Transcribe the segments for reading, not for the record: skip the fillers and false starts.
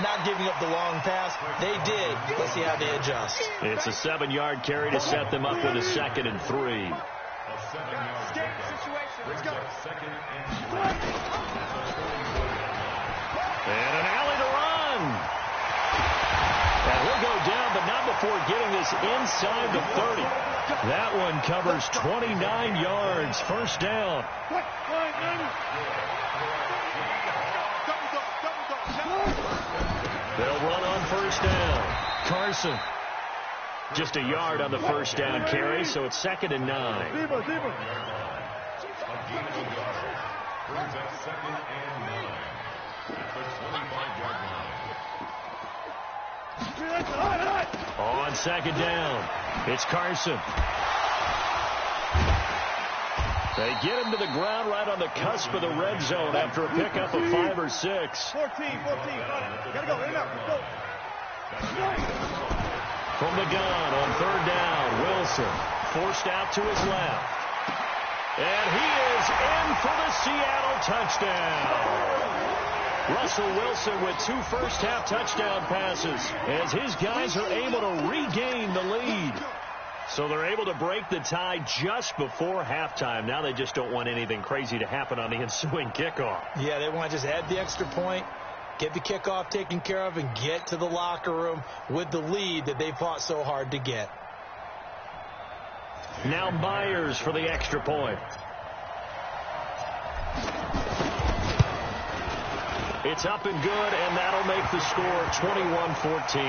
not giving up the long pass. They did. Let's see how they adjust. It's a 7-yard carry to set them up with a 2nd and 3. Let's go. And an alley to run. And he'll go down, but not before getting this inside the 30. That one covers 29 yards. First down. They'll run on first down. Carson. Just a yard on the first down carry, so it's 2nd and 9. On 2nd down, it's Carson. They get him to the ground right on the cusp of the red zone after a pickup of 5 or 6. 14. Gotta go. Right now. Go. From the gun on 3rd down, Wilson forced out to his left. And he is in for the Seattle touchdown. Russell Wilson with 2 first-half touchdown passes as his guys are able to regain the lead. So they're able to break the tie just before halftime. Now they just don't want anything crazy to happen on the ensuing kickoff. Yeah, they want to just add the extra point, get the kickoff taken care of, and get to the locker room with the lead that they fought so hard to get. Now Myers for the extra point. It's up and good, and that'll make the score 21-14.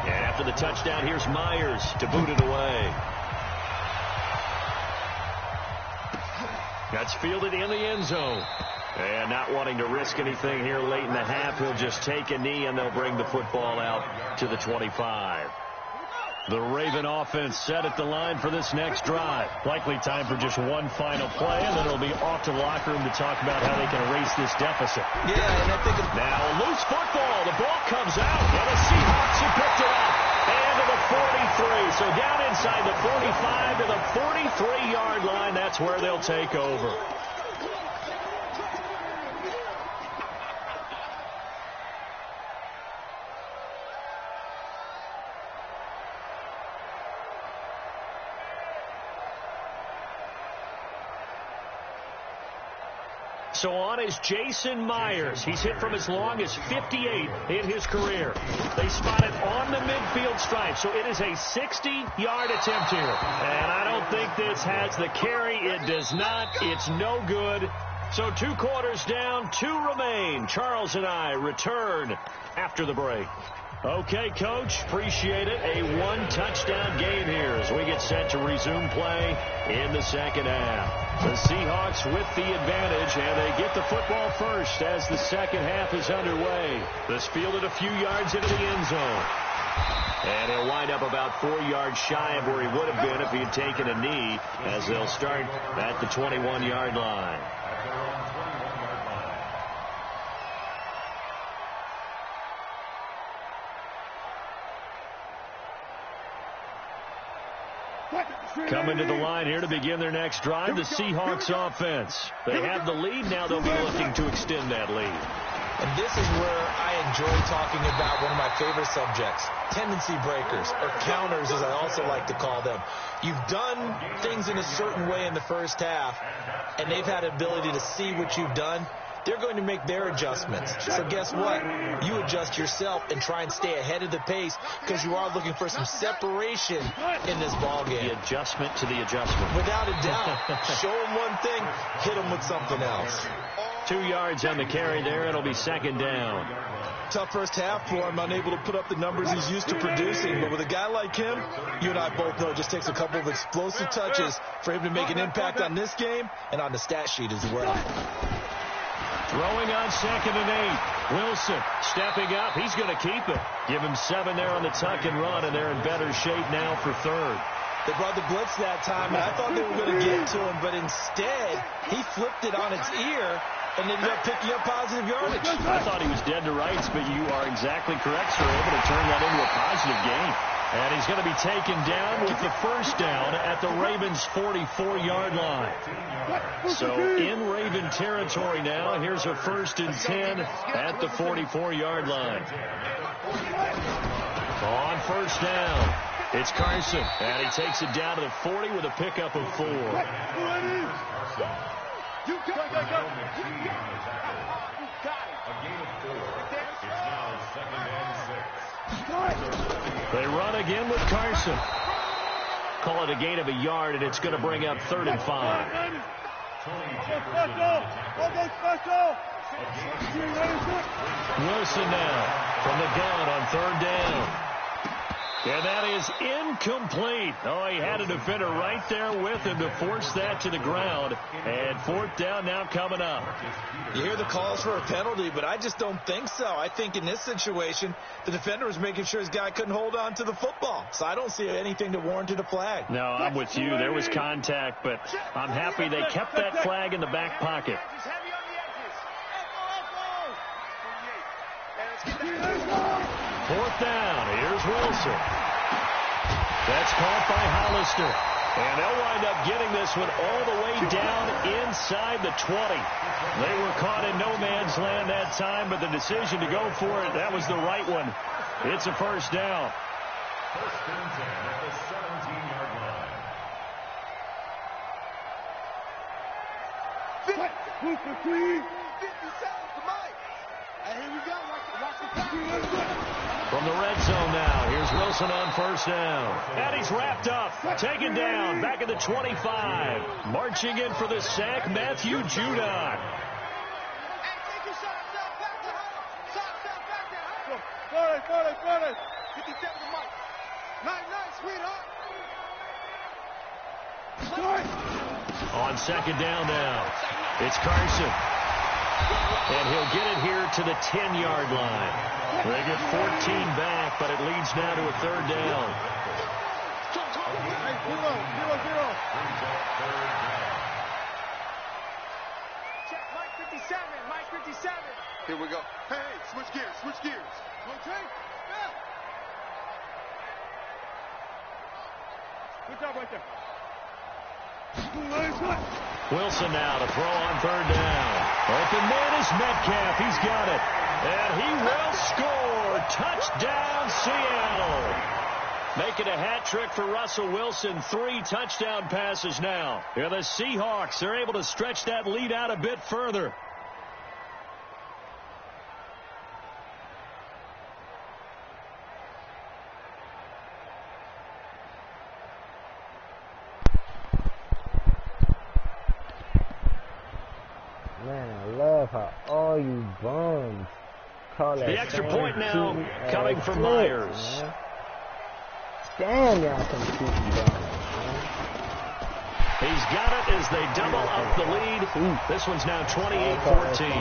And after the touchdown, here's Myers to boot it away. That's fielded in the end zone. And not wanting to risk anything here late in the half, he'll just take a knee, and they'll bring the football out to the 25. The Raven offense set at the line for this next drive. Likely time for just one final play, and then it'll be off to the locker room to talk about how they can erase this deficit. Yeah, and I think now a loose football. The ball comes out, and the Seahawks have picked it up. And to the 43. So down inside the 45 to the 43-yard line. That's where they'll take over. So on is Jason Myers. He's hit from as long as 58 in his career. They spot it on the midfield stripe, so it is a 60-yard attempt here. And I don't think this has the carry. It does not. It's no good. So 2 quarters down, 2 remain. Charles and I return after the break. Okay, Coach, appreciate it. A 1-touchdown game here as we get set to resume play in the second half. The Seahawks with the advantage, and they get the football first as the second half is underway. This fielded a few yards into the end zone. And he'll wind up about 4 yards shy of where he would have been if he had taken a knee, as they'll start at the 21-yard line. Coming to the line here to begin their next drive, the Seahawks offense. They have the lead. Now they'll be looking to extend that lead. And this is where I enjoy talking about one of my favorite subjects, tendency breakers, or counters as I also like to call them. You've done things in a certain way in the first half, and they've had the ability to see what you've done. They're going to make their adjustments. So guess what? You adjust yourself and try and stay ahead of the pace because you are looking for some separation in this ball game. The adjustment to the adjustment. Without a doubt. Show them one thing, hit them with something else. 2 yards on the carry there. It'll be second down. Tough first half for him, unable to put up the numbers he's used to producing. But with a guy like him, you and I both know it just takes a couple of explosive touches for him to make an impact on this game and on the stat sheet as well. Throwing on 2nd and 8. Wilson stepping up. He's going to keep it. Give him 7 there on the tuck and run, and they're in better shape now for third. They brought the blitz that time, and I thought they were going to get to him, but instead, he flipped it on its ear and ended up picking up positive yardage. I thought he was dead to rights, but you are exactly correct, sir. Able to turn that into a positive gain. And he's going to be taken down with the first down at the Ravens' 44-yard line. So in Raven territory now, here's a 1st and 10 at the 44-yard line. On first down, it's Carson, and he takes it down to the 40 with a pickup of 4. They run again with Carson. Call it a gain of a yard, and it's going to bring up 3rd and 5. Wilson now from the gun on 3rd down. And that is incomplete. Oh, he had a defender right there with him to force that to the ground. And 4th down now coming up. You hear the calls for a penalty, but I just don't think so. I think in this situation, the defender was making sure his guy couldn't hold on to the football. So I don't see anything that warranted a flag. No, I'm with you. There was contact, but I'm happy they kept that flag in the back pocket. 4th down. Here's Wilson. That's caught by Hollister. And they'll wind up getting this one all the way down inside the 20. They were caught in no man's land that time, but the decision to go for it, that was the right one. It's a 1st down. 1st and 10 at the 17-yard line. From the red zone now, here's Wilson on 1st down. And he's wrapped up, taken down, back at the 25. Marching in for the sack, Matthew Judon. On 2nd down now, it's Carson. And he'll get it here to the 10-yard line. They get 14 back, but it leads now to a 3rd down. Check, Mike 57, Mike 57. Here we go. Hey, switch gears, switch gears. Okay? Yeah. Good job right there. Wilson now to throw on 3rd down. Open man is Metcalf. He's got it. And he will score. Touchdown, Seattle. Making a hat trick for Russell Wilson. 3 touchdown passes now. And the Seahawks, they're able to stretch that lead out a bit further. Man, I love how all you bums call that. The extra point now coming from Myers. Man. Damn, y'all competing bums, man. He's got it as they double up the lead. This one's now 28-14.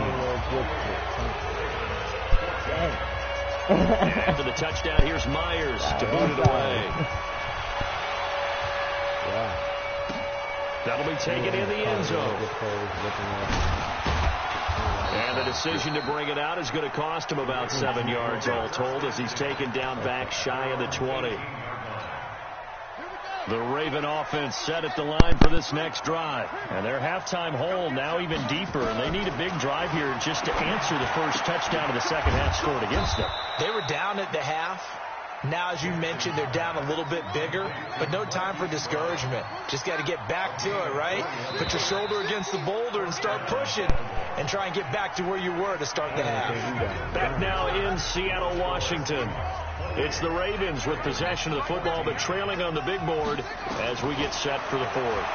After the touchdown, here's Myers to boot it away. Yeah. That'll be taken in the end zone. And the decision to bring it out is going to cost him about 7 yards all told as he's taken down back shy of the 20. The Raven offense set at the line for this next drive. And their halftime hole now even deeper. And they need a big drive here just to answer the first touchdown of the second half scored against them. They were down at the half. Now, as you mentioned, they're down a little bit bigger, but no time for discouragement. Just got to get back to it, right? Put your shoulder against the boulder and start pushing and try and get back to where you were to start the half. Back now in Seattle, Washington. It's the Ravens with possession of the football, but trailing on the big board as we get set for the 4th.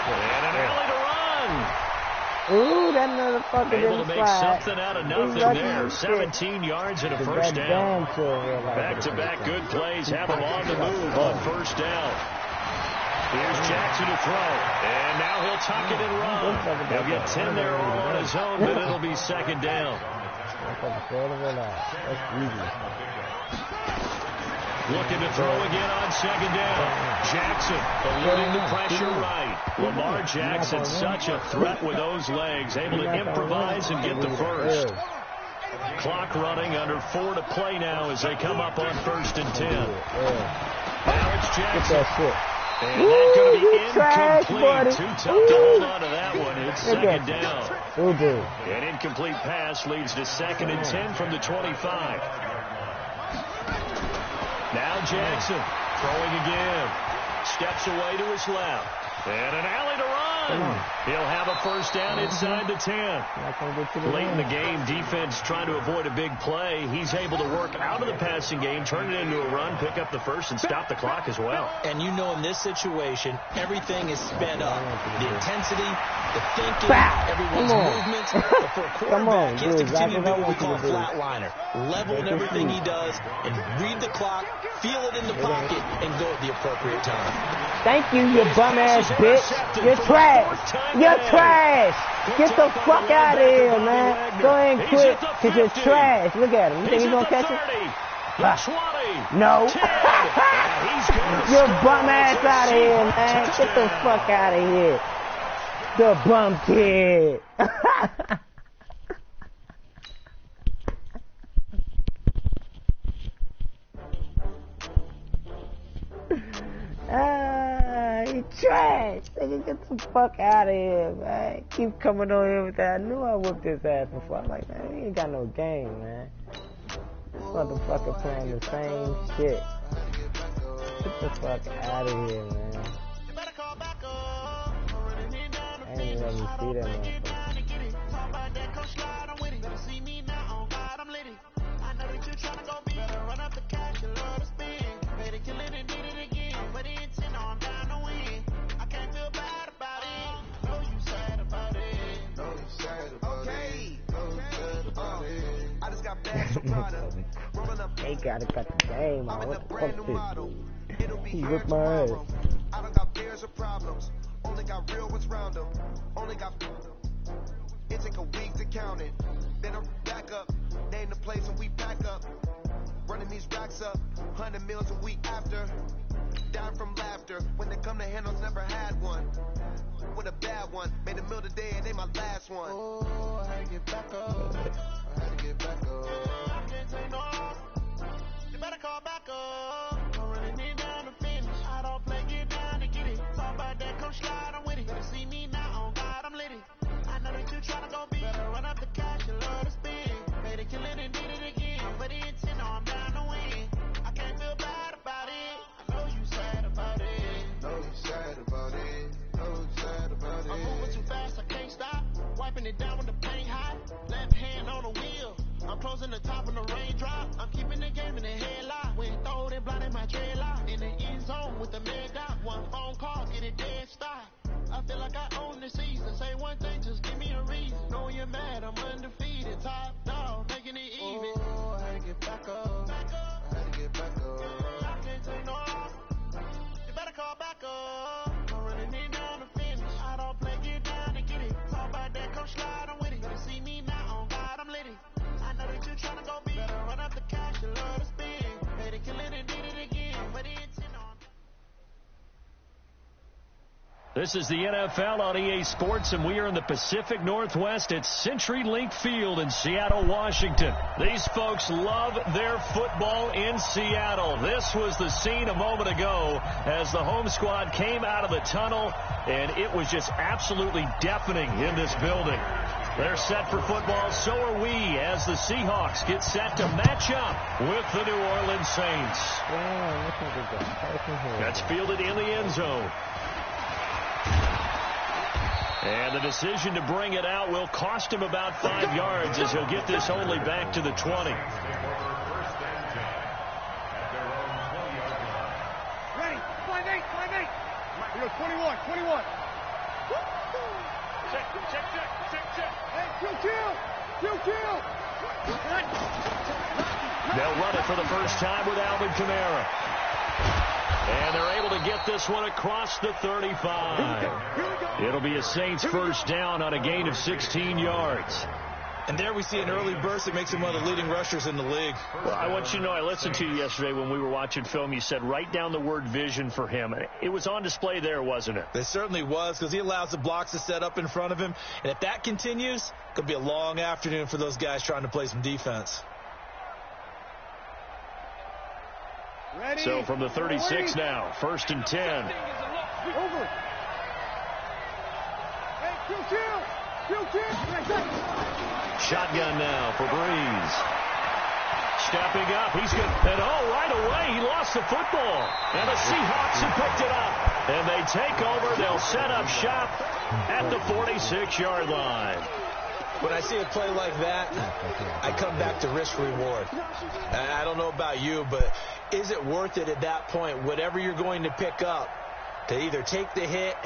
And an alley to run. Ooh, that motherfucker able to make slide. something out of nothing there. 17 yards and a first down. Back-to-back good plays have him on the move on first down. Here's Jackson to throw. And now he'll tuck it and run. He'll get 10 there all on his own, but it'll be 2nd down. That's easy. Looking to throw again on second down. Jackson eluding the pressure right. Lamar Jackson, such a threat with those legs, able to improvise and get the first. Clock running, under 4 to play now as they come up on 1st and 10. Now it's Jackson. And that's going to be incomplete. Too tough to hold on to that one. It's second down. An incomplete pass leads to 2nd and 10 from the 25. Now Jackson throwing again. Steps away to his left. And an alley to run. He'll have a first down inside the 10. Late in the game, defense trying to avoid a big play. He's able to work out of the passing game, turn it into a run, pick up the first, and stop the clock as well. And you know in this situation, everything is sped up. The intensity, the thinking, everyone's movements. But for a quarterback, he has to continue to do what we call a flatliner. Level in everything he does and read the clock, feel it in the pocket, and go at the appropriate time. Thank you, you bum-ass bitch. You're trash. You're trash. Get the fuck out of here, man. Go ahead and quit, because you're trash. Look at him. You think he's going to catch it? No. Your bum-ass out of here, man. Get the fuck out of here. The bum kid. You trash. Nigga, get the fuck out of here, man. Keep coming on here with that. I knew I whooped his ass before. I'm like, man, he ain't got no game, man. This motherfucker playing the same shit. Get the fuck out of here, man. I ain't let me see that motherfucker. They gotta cut the game, man. What the fuck this? He whipped my ass. I don't got fears or problems. Only got real ones round them. Only got. It take a week to count it. Then I'm back up. Name the place and we back up. Running these racks up. 100 meals a week after. Down from laughter. When they come to handles, never had one. With a bad one. Made a meal today and they my last one. Oh, I had to get back up. I had to get back up. I can't take no. You better call back up. I'm running it down to finish. I don't play, get down to get it. Talk about that, come slide, I'm with it. Better see me now, on God, I'm lit it. I know that you tryna go big. Better run up the cash, you love to spin. Made a killing and did it again. But the intent, I'm down to win. I can't feel bad about it. I know you sad about it. Know you sad about it. Know you sad about it. I'm moving too fast, I can't stop. Wiping it down with the paint hot. Left hand on the wheel. I'm closing the top when the raindrop. I'm keeping the game in the headlock. When throwed and blinded my dreadlock. In the end zone with the man got one phone call, get it dead stop. I feel like I own the season. Say one thing, just give me a reason. Know you're mad, I'm undefeated. Top dog, making it even. Oh, I had to get back up. I had to get back up. I can't take no. You better call back up. I'm running it down to finish. I don't play, get down to get it. Talk about that, come slide, I'm with it. Better see me now, on God, I'm lit it. I know that you tryna go big. Better run up the cash, you love to spin. Made it, kill it, and did it again. But it's in on. This is the NFL on EA Sports, and we are in the Pacific Northwest at CenturyLink Field in Seattle, Washington. These folks love their football in Seattle. This was the scene a moment ago as the home squad came out of the tunnel, and it was just absolutely deafening in this building. They're set for football, so are we, as the Seahawks get set to match up with the New Orleans Saints. That's fielded in the end zone. And the decision to bring it out will cost him about 5 yards as he'll get this only back to the 20. Ready, climb 8. We go 21. Check. Hey, kill. They'll run it for the first time with Alvin Kamara. And they're able to get this one across the 35. It'll be a Saints first down on a gain of 16 yards. And there we see an early burst that makes him one of the leading rushers in the league. Well, I want you to know, I listened to you yesterday when we were watching film. You said write down the word vision for him. It was on display there, wasn't it? It certainly was, because he allows the blocks to set up in front of him. And if that continues, it could be a long afternoon for those guys trying to play some defense. Ready. So from the 36 now, 1st and 10. Over. Hey, Shotgun now for Breeze. Stepping up, he's good. And right away, he lost the football. And the Seahawks have picked it up. And they take over. They'll set up shop at the 46-yard line. When I see a play like that, I come back to risk-reward. I don't know about you, but is it worth it at that point, whatever you're going to pick up, to either take the hit,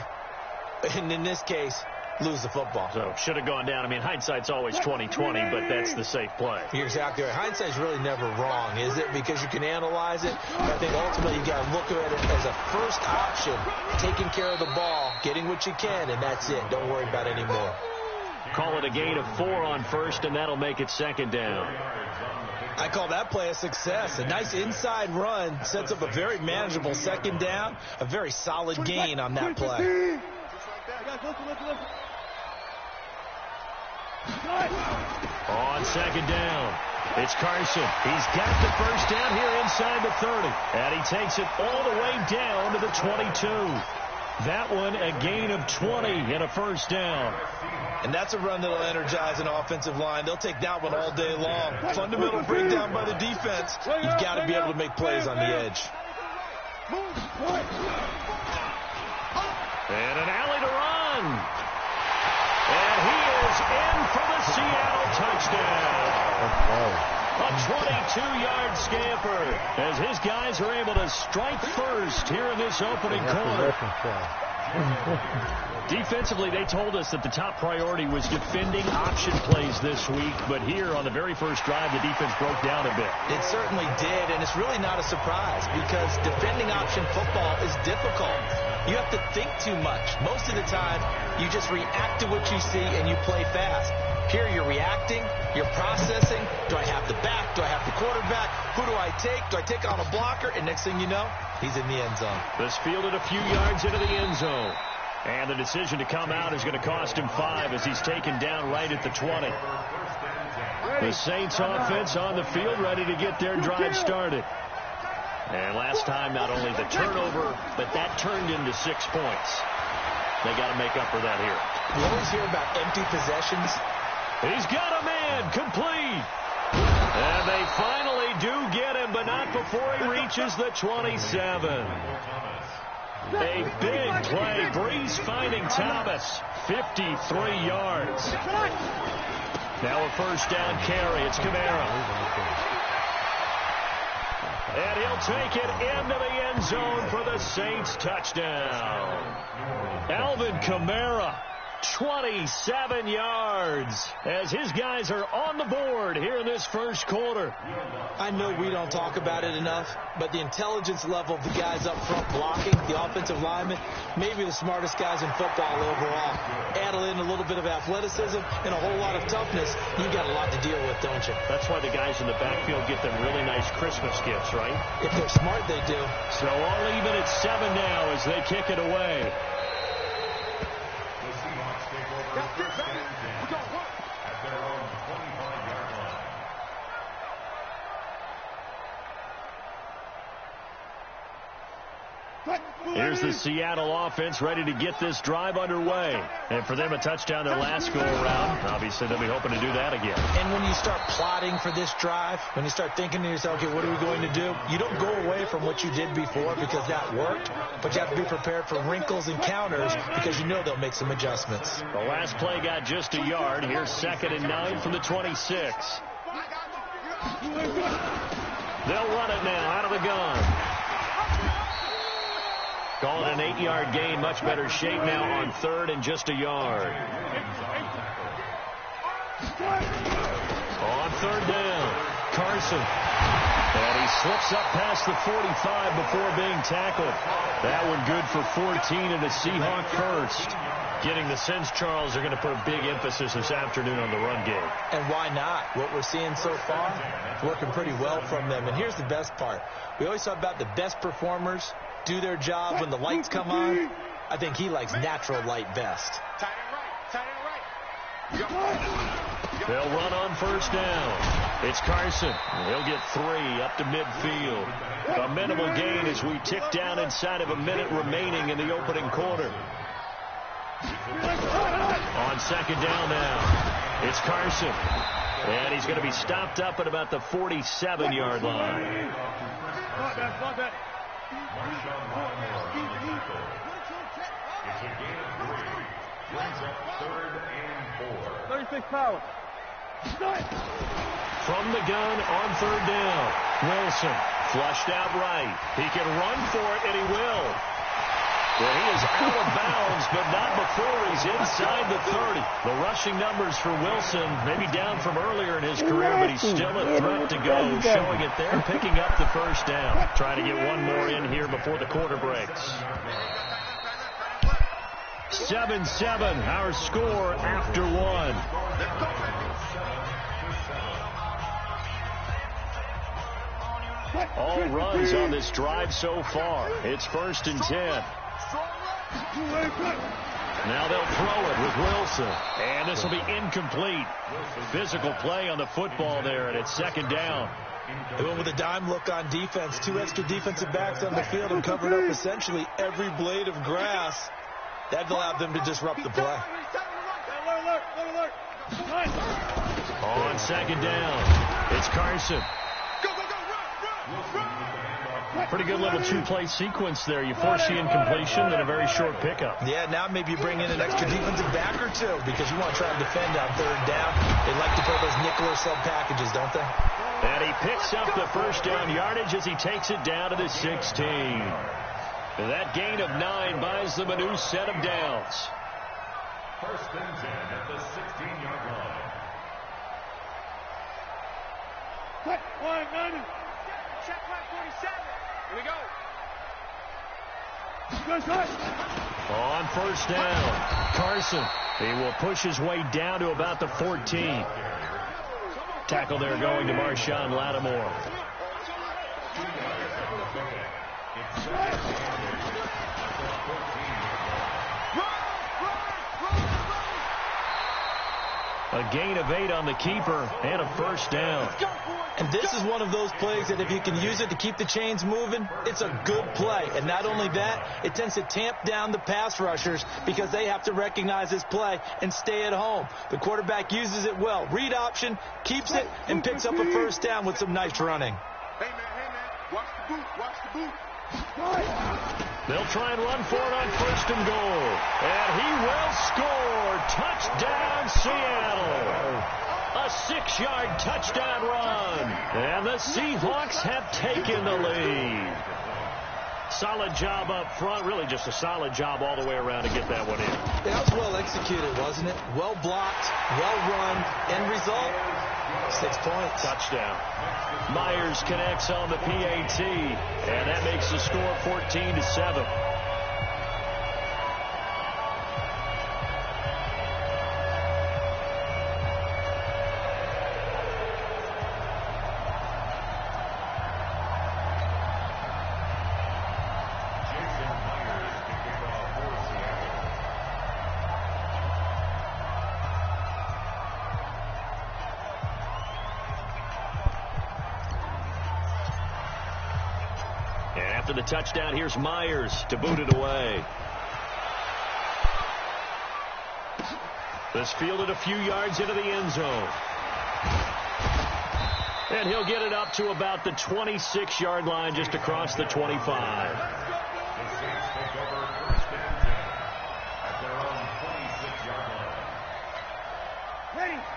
and in this case, lose the football? So should have gone down. I mean, hindsight's always 20/20, but that's the safe play. You're exactly right. Hindsight's really never wrong, is it? Because you can analyze it. But I think ultimately you got to look at it as a first option, taking care of the ball, getting what you can, and that's it. Don't worry about any more. Call it a gain of 4 on first, and that'll make it 2nd down. I call that play a success. A nice inside run sets up a very manageable 2nd down, a very solid gain on that play. On 2nd down, it's Carson. He's got the first down here inside the 30. And he takes it all the way down to the 22. That one a gain of 20 and a 1st down. And that's a run that'll energize an offensive line. They'll take that one all day long. Fundamental breakdown by the defense. You've got to be able to make plays on the edge. And an alley to run. And he is in for the Seattle touchdown. A 22-yard scamper as his guys are able to strike first here in this opening quarter. Defensively, they told us that the top priority was defending option plays this week, but here on the very first drive, the defense broke down a bit. It certainly did, and it's really not a surprise because defending option football is difficult. You have to think too much. Most of the time, you just react to what you see and you play fast. Here you're reacting, you're processing. Do I have the back? Do I have the quarterback? Who do I take? Do I take on a blocker? And next thing you know, he's in the end zone. This fielded a few yards into the end zone. And the decision to come out is going to cost him 5 as he's taken down right at the 20. The Saints offense on the field ready to get their drive started. And last time, not only the turnover, but that turned into 6 points. They got to make up for that here. You always hear about empty possessions. He's got a man, complete. And they finally do get him, but not before he reaches the 27. A big play. Breeze finding Thomas. 53 yards. Now a first down carry. It's Kamara. And he'll take it into the end zone for the Saints touchdown. Alvin Kamara. 27 yards as his guys are on the board here in this first quarter. I know we don't talk about it enough, but the intelligence level of the guys up front blocking, the offensive linemen, maybe the smartest guys in football overall. Add in a little bit of athleticism and a whole lot of toughness, you got a lot to deal with, don't you? That's why the guys in the backfield get them really nice Christmas gifts, right? If they're smart, they do. So all even at 7 now as they kick it away. Here's the Seattle offense ready to get this drive underway. And for them, a touchdown their last go-around. Obviously, they'll be hoping to do that again. And when you start plotting for this drive, when you start thinking to yourself, okay, what are we going to do? You don't go away from what you did before because that worked, but you have to be prepared for wrinkles and counters because you know they'll make some adjustments. The last play got just a yard. Here's 2nd and 9 from the 26. They'll run it now out of the gun. Calling an 8-yard gain, much better shape now on 3rd and just a yard. On 3rd down, Carson. And he slips up past the 45 before being tackled. That one good for 14 and a Seahawk first. Getting the sense, Charles, they're going to put a big emphasis this afternoon on the run game. And why not? What we're seeing so far, it's working pretty well from them. And here's the best part. We always talk about the best performers do their job when the lights come on. I think he likes natural light best. Tight end right. They'll run on first down. It's Carson. He'll get 3 up to midfield. A minimal gain as we tick down inside of a minute remaining in the opening quarter. On second down now, it's Carson. And he's going to be stopped up at about the 47-yard line. It's a gain of 3. Brings up 3rd and 4. 36 power. From the gun on third down, Wilson flushed out right. He can run for it, and he will. Well, he is out of bounds, but not before he's inside the 30. The rushing numbers for Wilson, maybe down from earlier in his career, but he's still a threat to go, showing it there, picking up the first down. Trying to get one more in here before the quarter breaks. 7-7, our score after 1. All runs on this drive so far. It's 1st and 10. Now they'll throw it with Wilson. And this will be incomplete. Physical play on the football there, and it's 2nd down. They went with a dime look on defense. 2 extra defensive backs on the field and covered up essentially every blade of grass. That allowed them to disrupt the play. On 2nd down, it's Carson. Pretty good little 2-play sequence there. You force the incompletion, then a very short pickup. Yeah, now maybe you bring in an extra defensive back or 2 because you want to try to defend on 3rd down. They like to play those nickel or sub packages, don't they? And he picks up the first down yardage as he takes it down to the 16. That gain of 9 buys them a new set of downs. 1st and 10 at the 16-yard line. Check right 47. Here we go. On first down, Carson. He will push his way down to about the 14. Tackle there going to Marshawn Lattimore. A gain of 8 on the keeper and a first down. And this is one of those plays that if you can use it to keep the chains moving, it's a good play. And not only that, it tends to tamp down the pass rushers because they have to recognize this play and stay at home. The quarterback uses it well. Read option, keeps it, and picks up a first down with some nice running. Hey, man, watch the boot, watch the boot. They'll try and run for it on 1st and goal. And he will score. Touchdown, Seattle. A 6-yard touchdown run. And the Seahawks have taken the lead. Solid job up front. Really just a solid job all the way around to get that one in. That was well executed, wasn't it? Well blocked, well run. End result, 6 points. Touchdown. Myers connects on the PAT, and that makes the score 14-7. After the touchdown, here's Myers to boot it away. This fielded a few yards into the end zone. And he'll get it up to about the 26-yard line, just across the 25.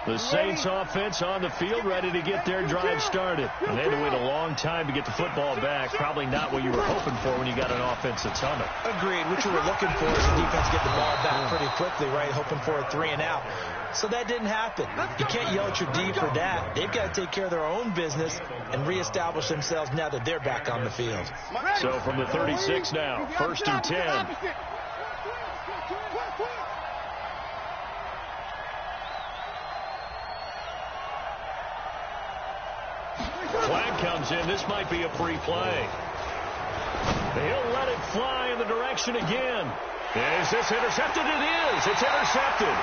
The Saints offense on the field, ready to get their drive started. And they had to wait a long time to get the football back. Probably not what you were hoping for when you got an offense that's humming. Agreed. What you were looking for is the defense get the ball back pretty quickly, right? Hoping for a 3 and out. So that didn't happen. You can't yell at your D for that. They've got to take care of their own business and reestablish themselves now that they're back on the field. So from the 36 now, 1st and 10. flag comes in. This might be a free play. He'll let it fly in the direction again. Is this intercepted? It is. It's intercepted.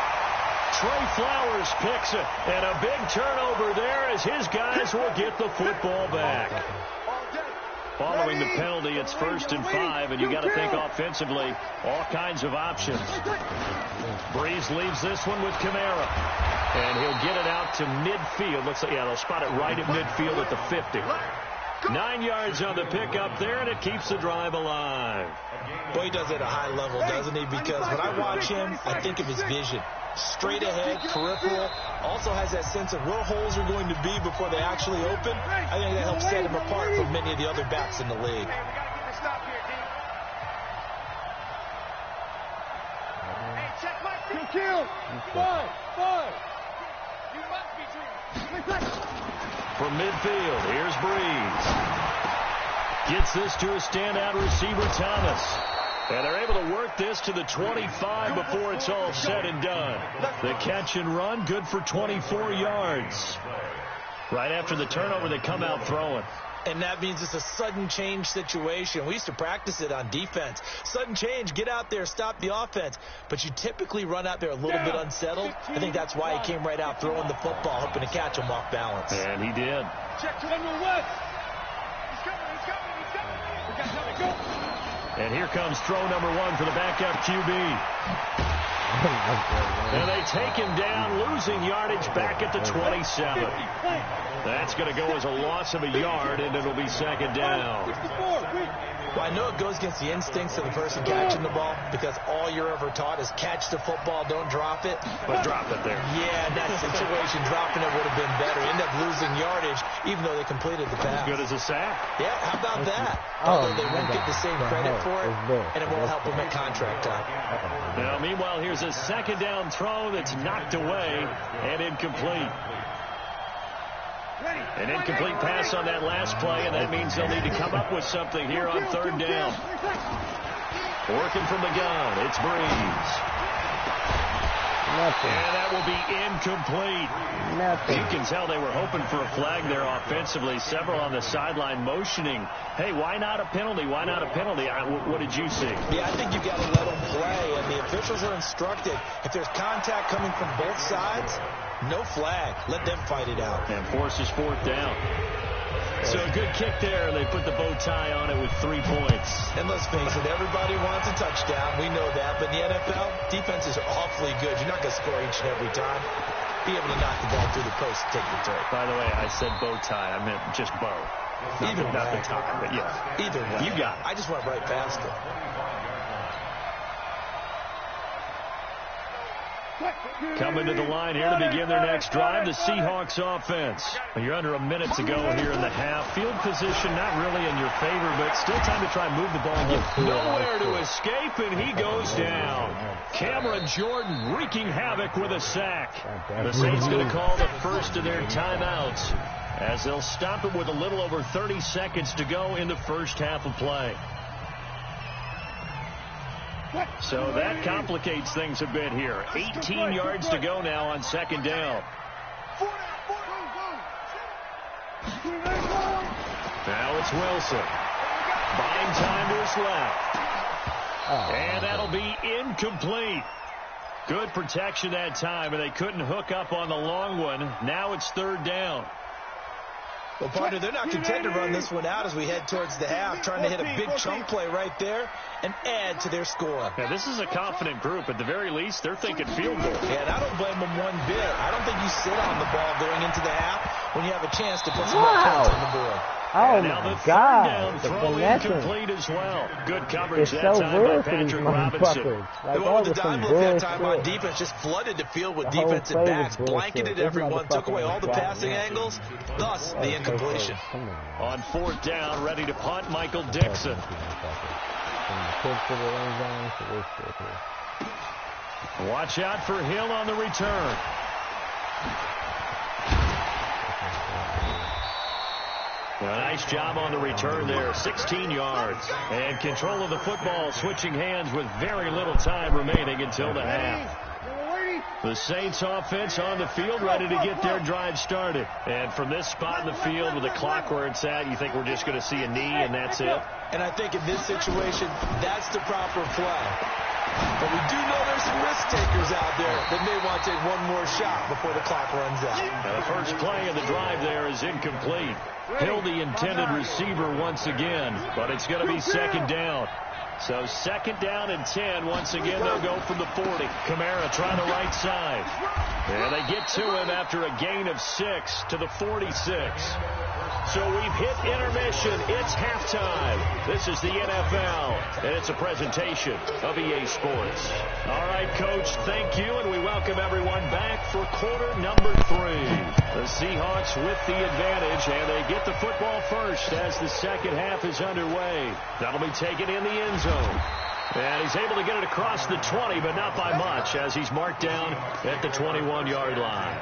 Trey Flowers picks it. And a big turnover there as his guys will get the football back. Following the penalty, it's 1st and 5, and you got to think offensively, all kinds of options. Breeze leaves this one with Kamara, and he'll get it out to midfield. Looks like, yeah, they'll spot it right at midfield at the 50. 9 yards on the pickup there, and it keeps the drive alive. Boy, he does it at a high level, doesn't he? Because when I watch him, I think of his vision. Straight ahead, peripheral, also has that sense of where holes are going to be before they actually open. I think that helps set him apart from many of the other backs in the league. Hey, we got to get this stop here, D. Hey, check my feet. Kill. Five. You must be dreaming. From midfield, here's Breeze. Gets this to a standout receiver, Thomas. And they're able to work this to the 25 before it's all said and done. The catch and run, good for 24 yards. Right after the turnover, they come out throwing. And that means it's a sudden change situation. We used to practice it on defense. Sudden change, get out there, stop the offense. But you typically run out there a little bit unsettled. I think that's why he came right out throwing the football, hoping to catch him off balance. And he did. Check to the west. He's coming. We got time to go. And here comes throw number 1 for the backup QB. And they take him down, losing yardage back at the 27. That's going to go as a loss of a yard, and it'll be 2nd down. Well, I know it goes against the instincts of the person catching the ball, because all you're ever taught is catch the football, don't drop it. But drop it there. Yeah, in that situation, dropping it would have been better. End up losing yardage, even though they completed the pass. Good as a sack. Yeah, how about that? Although they won't get the same credit for it, and it won't help them at contract time. Now, meanwhile, here's a 2nd down throw that's knocked away and incomplete. An incomplete pass on that last play, and that means they'll need to come up with something here on 3rd down. Working from the gun, it's Breeze. Nothing. And that will be incomplete. Nothing. You can tell they were hoping for a flag there offensively. Several on the sideline motioning, hey, why not a penalty? Why not a penalty? What did you see? Yeah, I think you've got to let them play, and the officials are instructed, if there's contact coming from both sides, no flag. Let them fight it out. And forces 4th down. So a good kick there. They put the bow tie on it with 3 points. And let's face it, everybody wants a touchdown. We know that. But in the NFL, defenses are awfully good. You're not going to score each and every time. Be able to knock the ball through the post and take your turn. By the way, I said bow tie. I meant just bow. Either way. Not the tie, but yeah. Either way. You got it. I just went right past it. Coming to the line here to begin their next drive, the Seahawks offense. You're under a minute to go here in the half. Field position not really in your favor, but still time to try and move the ball. Nowhere to escape, and he goes down. Cameron Jordan wreaking havoc with a sack. The Saints going to call the first of their timeouts as they'll stop it with a little over 30 seconds to go in the first half of play. So that complicates things a bit here. 18 yards to go now on 2nd down. Now it's Wilson. Buying time to his left. And that'll be incomplete. Good protection that time, and they couldn't hook up on the long one. Now it's 3rd down. Well, partner, they're not content to run this one out as we head towards the half, trying to hit a big chunk play right there and add to their score. Yeah, this is a confident group. At the very least, they're thinking field goal. Yeah, and I don't blame them one bit. I don't think you sit on the ball going into the half when you have a chance to put some more points on the board. Oh, now the my God. Down The throw finessing. incomplete as well. Good coverage It's that so time by weird for these Patrick Robinson. motherfuckers. Like, The one all with the with some dime look that bullshit. time on defense just flooded the field with The whole defensive play was backs, bullshit. blanketed This everyone, took away all the motherfucker passing was angles, thus the incompletion. Come on. On 4th down, ready to punt, Michael Dixon. Watch out for Hill on the return. A nice job on the return there, 16 yards. And control of the football, switching hands with very little time remaining until the half. The Saints offense on the field, ready to get their drive started. And from this spot in the field with the clock where it's at, you think we're just going to see a knee and that's it? And I think in this situation, that's the proper play. But we do know there's some risk takers out there that may want to take one more shot before the clock runs out. Now the first play of the drive there is incomplete. Hill, the intended receiver once again, but it's going to be second down. So second down and 10. Once again, they'll go from the 40. Kamara trying the right side. And they get to him after a gain of 6 to the 46. So we've hit intermission. It's halftime. This is the NFL, and it's a presentation of EA Sports. All right, Coach, thank you, and we welcome everyone back for quarter number 3. The Seahawks with the advantage, and they get the football first as the second half is underway. That'll be taken in the end zone. And he's able to get it across the 20, but not by much, as he's marked down at the 21-yard line.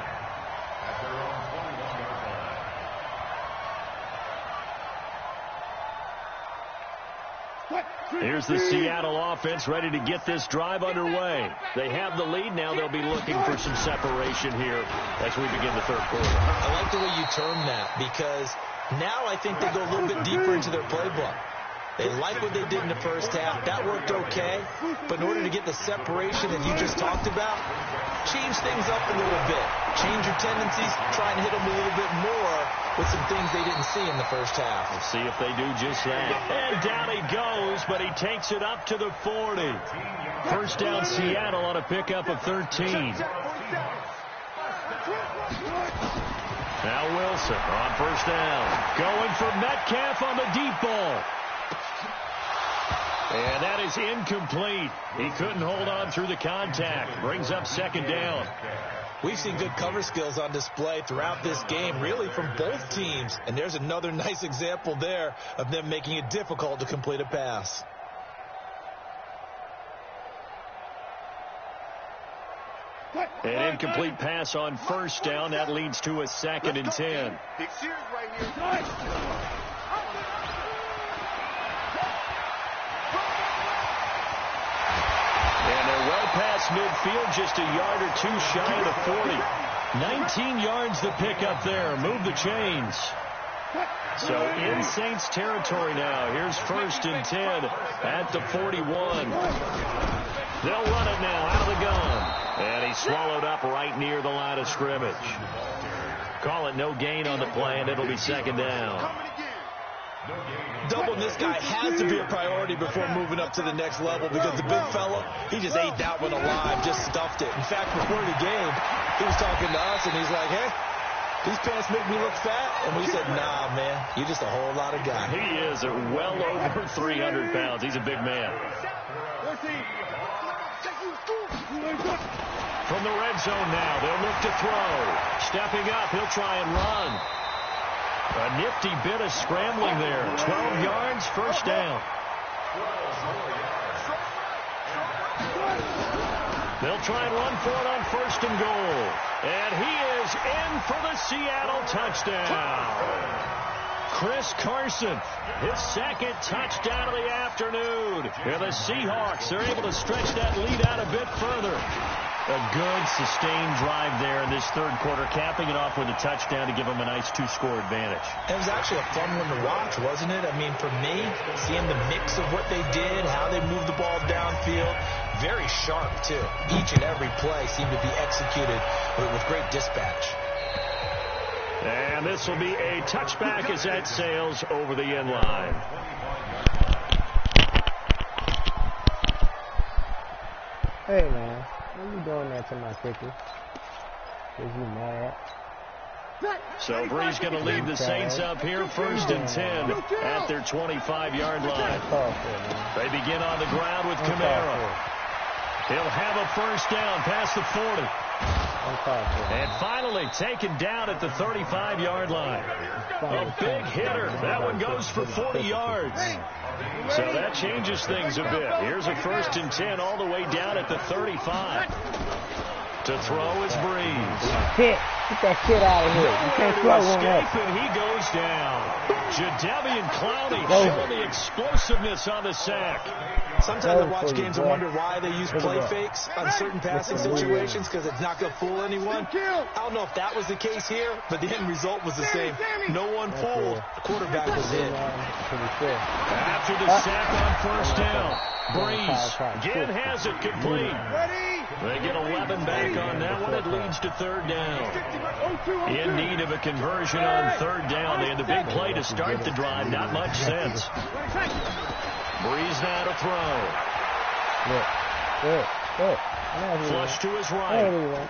Here's the Seattle offense ready to get this drive underway. They have the lead. Now they'll be looking for some separation here as we begin the third quarter. I like the way you term that, because now I think they go a little bit deeper into their playbook. They like what they did in the first half. That worked okay. But in order to get the separation that you just talked about, change things up a little bit. Change your tendencies. Try and hit them a little bit more with some things they didn't see in the first half. We'll see if they do just that. And down he goes, but he takes it up to the 40. First down Seattle on a pickup of 13. Now Wilson on first down. Going for Metcalf on the deep ball. And that is incomplete. He couldn't hold on through the contact. Brings up second down. We've seen good cover skills on display throughout this game, really from both teams. And there's another nice example there of them making it difficult to complete a pass. An incomplete pass on first down. That leads to a second and 10. And they're well past midfield, just a yard or two shy of the 40. 19 yards to pick up there. Move the chains. So in Saints territory now. Here's first and 10 at the 41. They'll run it now out of the gun. And he's swallowed up right near the line of scrimmage. Call it no gain on the play, and it'll be second down. Doubling this guy has to be a priority before moving up to the next level, because the big fella, he just ate that one alive, just stuffed it. In fact, before the game, he was talking to us, and he's like, hey, these pants make me look fat. And we said, nah, man, you're just a whole lot of guy. He is well over 300 pounds. He's a big man. From the red zone now, they'll look to throw. Stepping up, he'll try and run. A nifty bit of scrambling there. 12 yards, first down. They'll try and run for it on first and goal. And he is in for the Seattle touchdown. Chris Carson, his second touchdown of the afternoon. And the Seahawks, they're able to stretch that lead out a bit further. A good, sustained drive there in this third quarter, capping it off with a touchdown to give them a nice two-score advantage. It was actually a fun one to watch, wasn't it? I mean, for me, seeing the mix of what they did, how they moved the ball downfield, very sharp, too. Each and every play seemed to be executed with great dispatch. And this will be a touchback as that sails over the end line. Hey, man. Why you doing that to my kicker? Is you mad? So Bree's going to lead the Saints up here, first and 10 at their 25-yard line. They begin on the ground with Kamara. He'll have a first down past the 40. And finally taken down at the 35-yard line. A big hitter. That one goes for 40 yards. So that changes things a bit. Here's a first and 10 all the way down at the 35. To throw is Breeze. Shit. Get that shit out of here. You can't throw one Escape, up. and he goes down. Jadeveon Clowney showing the explosiveness on the sack. Sometimes I watch games and wonder why they use play fakes on certain passing situations because it's not going to fool anyone. I don't know if that was the case here, but the end result was the same. No one fooled. The quarterback was in. After the sack on first down, Breeze again has it complete. They get 11 back on that one. It leads to third down. In need of a conversion on third down. They had the big play to start the drive. Not much sense. Breeze now to throw. Flush to his right.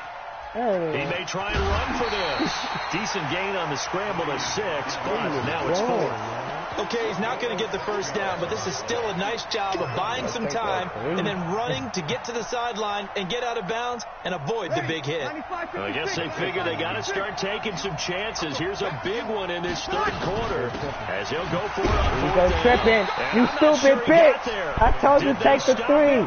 He may try and run for this. Decent gain on the scramble to 6, but now it's 4. Okay, he's not going to get the first down, but this is still a nice job of buying some time and then running to get to the sideline and get out of bounds and avoid the big hit. Well, I guess they figure they got to start taking some chances. Here's a big one in this third quarter as he'll go for it on fourth down. Tripping. You stupid bitch. I told you take the 3.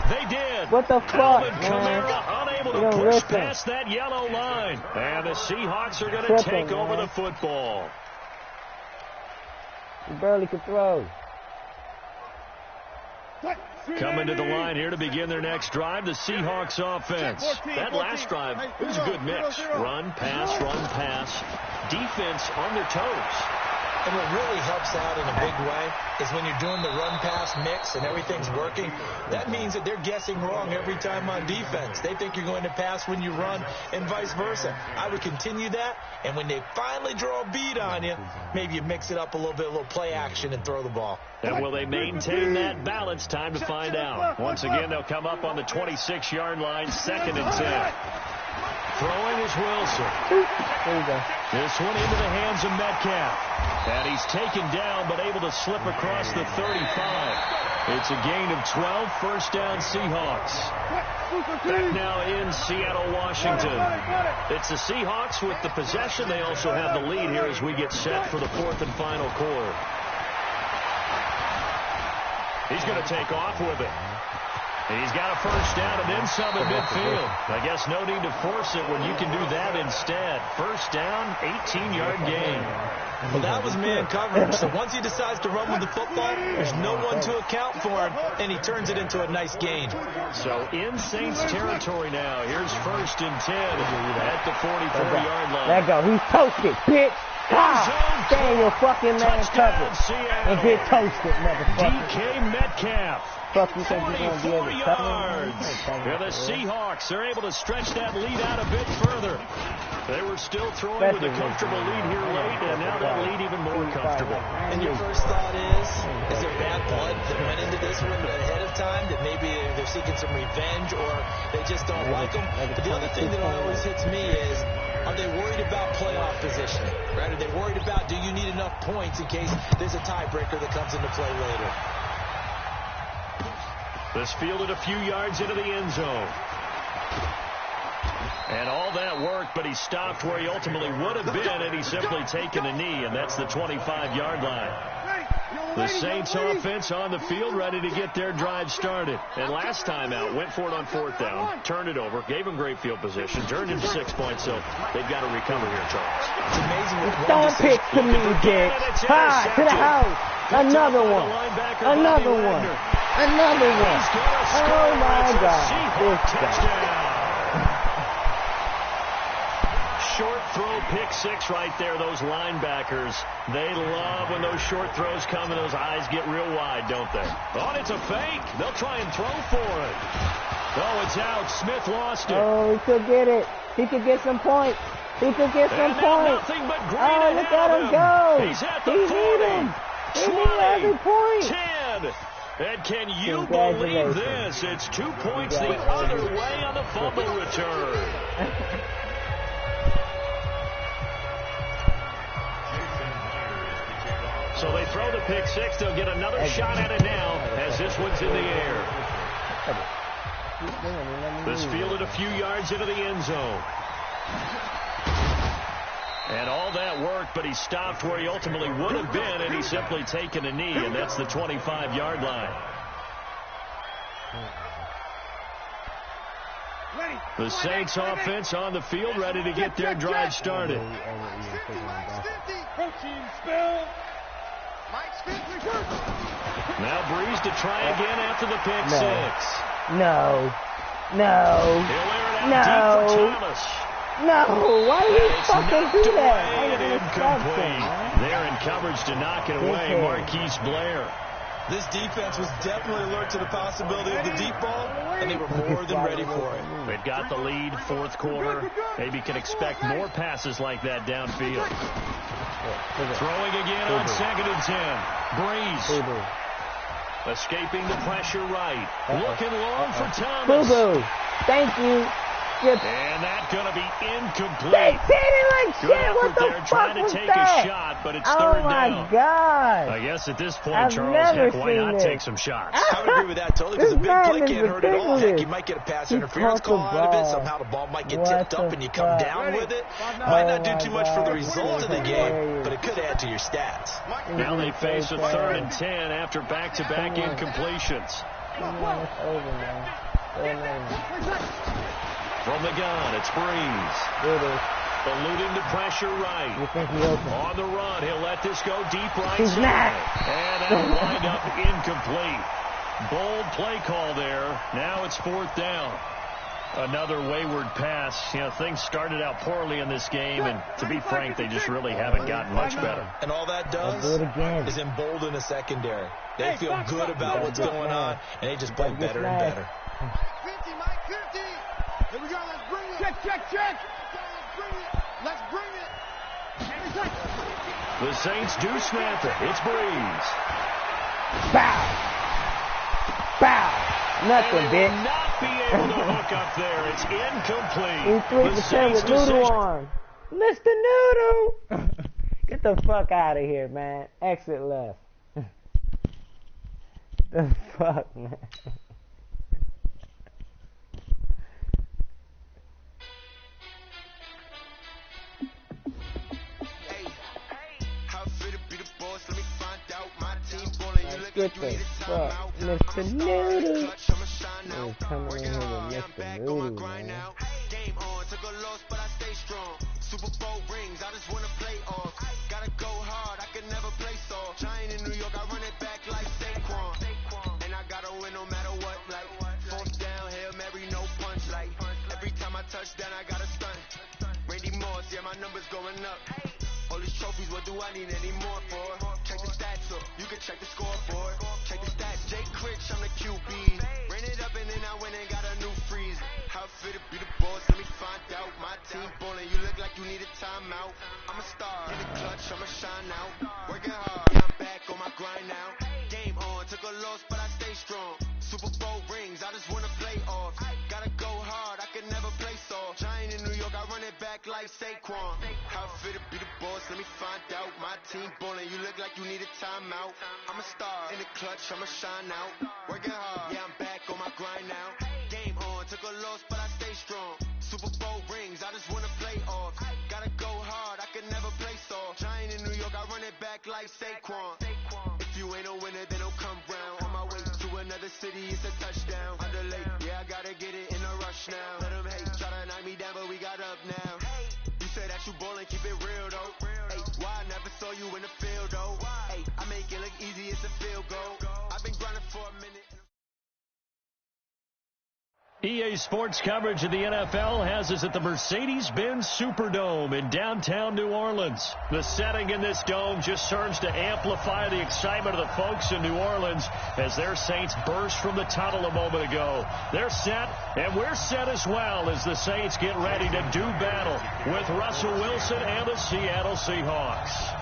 They did. What the fuck, man? Unable to push past that yellow line. And the Seahawks are going to take over the football. You barely could throw. Coming to the line here to begin their next drive, the Seahawks offense. That last drive, it was a good mix. Run, pass, defense on their toes. And what really helps out in a big way is when you're doing the run-pass mix and everything's working, that means that they're guessing wrong every time on defense. They think you're going to pass when you run and vice versa. I would continue that, and when they finally draw a beat on you, maybe you mix it up a little bit, a little play action, and throw the ball. And will they maintain that balance? Time to find out. Once again, they'll come up on the 26-yard line, 2nd and 10. Throwing is Wilson. There you go. This one into the hands of Metcalf. And he's taken down, but able to slip across the 35. It's a gain of 12, first down Seahawks. Back now in Seattle, Washington. It's the Seahawks with the possession. They also have the lead here as we get set for the 4th and final quarter. He's going to take off with it. He's got a first down and then some at midfield. I guess no need to force it when you can do that instead. First down, 18-yard gain. Well, that was man coverage. So once he decides to run with the football, there's no one to account for him, and he turns it into a nice gain. So in Saints territory now. Here's 1st and 10 at the 44-yard line. There go. He's toasted, bitch. Stay in your fucking man coverage and get toasted, motherfucker. DK Metcalf. Fuck you think you're going to be able to yards. And the Seahawks are able to stretch that lead out a bit further. They were still throwing with a comfortable lead here late, and now that lead even more comfortable. And your first thought is there bad blood that went into this one ahead of time, that maybe they're seeking some revenge or they just don't like them? But the other thing that always hits me is, are they worried about playoff positioning? Right? Are they worried about, do you need enough points in case there's a tiebreaker that comes into play later? This fielded a few yards into the end zone. And all that worked, but he stopped where he ultimately would have been, and he's simply taken a knee, and that's the 25-yard line. The Saints offense on the field, ready to get their drive started. And last time out, went for it on 4th down, turned it over, gave him great field position, turned into 6 points, so they've got to recover here, Charles. It's amazing what don't pick to me, bitch. Hi, to the house. Another one. Another one. Another one. Oh, my God. This guy. Short throw, pick 6 right there. Those linebackers, they love when those short throws come and those eyes get real wide, don't they? Oh, it's a fake. They'll try and throw for it. Oh, it's out. Smith lost it. Oh, he could get it. He could get some points. He could get some points. Nothing but green oh, look at him go. He's at the 40. He need every point. 10. And can you believe this? It's 2 points the other way on the fumble return. So they throw the pick 6. They'll get another shot at it now as this one's in the air. This fielded a few yards into the end zone. And all that worked, but he stopped where he ultimately would have been, and he's simply taken a knee, and that's the 25-yard line. Ready. The Saints offense on the field, ready to get their drive started. Now Breeze to try again after the pick six. No. He'll air it out deep for Thomas. No, why did he fucking do that? And incomplete. They're in coverage to knock it away, Marquise Blair. This defense was definitely alert to the possibility of the deep ball, and they were more than ready for it. They've got the lead, fourth quarter. Maybe can expect more passes like that downfield. Throwing again on 2nd and 10. Breeze. Escaping the pressure right. Looking long for Thomas. Boo-boo. Thank you. And that's going to be incomplete. They hit it like Good shit. What effort the there, fuck trying to was take that? a shot, but it's third down. Oh my god. I guess at this point, I've Charles, never heck, why seen not this. take some shots? I would agree with that totally, because a This big man play is can't hurt at all. Heck, ridiculous. you might get a pass He interference caught the call out of it. ball. Somehow the ball might get What tipped up the and you come fuck? down with it. Might not do my too much for the God. result of the game, but it could add to your stats. Now they face a 3rd and 10 after back-to-back incompletions. Come on, it's over, man. From the gun, it's Breeze. It is. Eluding the pressure right. You think he open? On the run, he'll let this go deep right He's side. not. And that lined up incomplete. Bold play call there. Now it's 4th down. Another wayward pass. You know, things started out poorly in this game, and to be frank, they just really haven't gotten much better. And all that does is embolden a secondary. They feel good about what's going on, and they just play better and better. 50, Mike, 50. Here we go, let's bring it. Check. Let's bring it. The Saints do snap it. It's Breeze. Bow. Nothing, And they will bitch. not be able to hook up there. It's incomplete. He 3% with Noodle on. Mr. Noodle. Get the fuck out of here, man. Exit left. The fuck, man. Get the fuck, Mr. Noodle. He's coming in here with Mr. Noodle, man. Game on, took a loss, but I stay strong. Super Bowl rings, I just wanna play off. Gotta go hard, I can never play soft. Giant in New York, I run it back like Saquon. And I gotta win no matter what. Like 4th down, Hail Mary, no punch. Like every time I touch down, I gotta stunt. Randy Moss, yeah, my numbers going up. All these trophies, what do I need any more for? Check the stats up, you can check the scoreboard. Check the stats, Jake Critch, I'm the QB. Ran it up and then I went and got a new freeze. How fit to be the boss, let me find out. My team ballin', you look like you need a timeout. I'm a star, in the clutch, I'ma shine out. Working hard, I'm back on my grind now. Game on, took a loss, but I stay strong. Super Bowl rings, I just wanna play off. Gotta go hard, I can never play soft. Giant in New York, I run it back like Saquon. How fit to be the boss, let me find out. My team ballin', you look like you need a timeout. I'm a star, in the clutch, I'ma shine out. Working hard, yeah, I'm back on my grind now. Game on, took a loss, but I stay strong. Super Bowl rings, I just wanna play off. Gotta go hard, I can never play soft. Giant in New York, I run it back like Saquon. If you ain't a winner, then don't come round. On my way to another city, it's a touchdown. Underlay, yeah, I gotta get it in a rush now. Let them hate, try to knock me down, but we got up now. You say that you ballin', keep it real though. Hey, why I never saw you in the field though? Hey, I make it look easy, it's a field goal. I've been grinding for a minute. EA Sports coverage of the NFL has us at the Mercedes-Benz Superdome in downtown New Orleans. The setting in this dome just serves to amplify the excitement of the folks in New Orleans as their Saints burst from the tunnel a moment ago. They're set, and we're set as well as the Saints get ready to do battle with Russell Wilson and the Seattle Seahawks.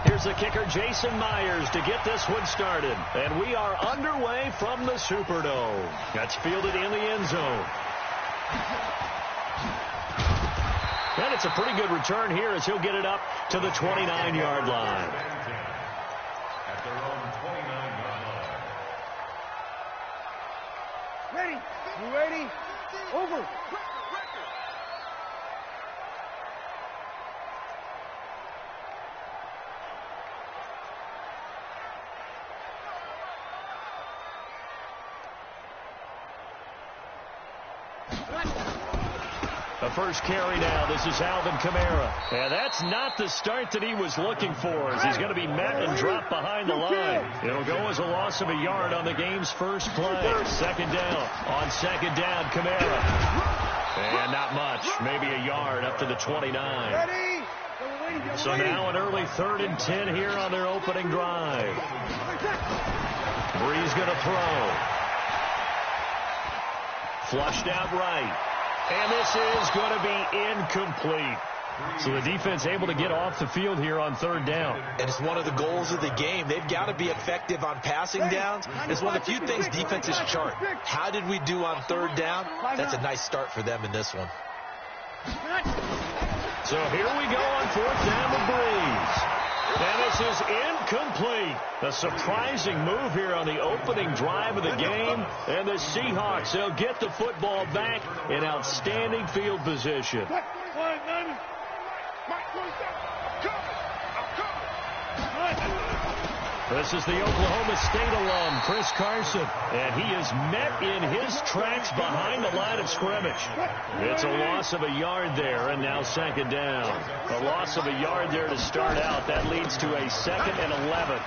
Here's the kicker, Jason Myers, to get this one started. And we are underway from the Superdome. That's fielded in the end zone. And it's a pretty good return here as he'll get it up to the 29-yard line. At their own 29-yard line. Ready? You ready? Over. The first carry now. This is Alvin Kamara. And that's not the start that he was looking for, as he's going to be met and dropped behind the line. It'll go as a loss of a yard on the game's first play. Second down. On second down, Kamara. And not much. Maybe a yard up to the 29. So now an early 3rd and 10 here on their opening drive. Bree's going to throw. Flushed out right. And this is going to be incomplete. So the defense able to get off the field here on 3rd down. And it's one of the goals of the game. They've got to be effective on passing downs. It's one of the few things defenses chart. How did we do on 3rd down? That's a nice start for them in this one. So here we go on 4th down with Breeze. And this is incomplete. A surprising move here on the opening drive of the game. And the Seahawks, they'll get the football back in outstanding field position. This is the Oklahoma State alum, Chris Carson, and he is met in his tracks behind the line of scrimmage. It's a loss of a yard there, and now 2nd down. A loss of a yard there to start out. That leads to a 2nd and 11.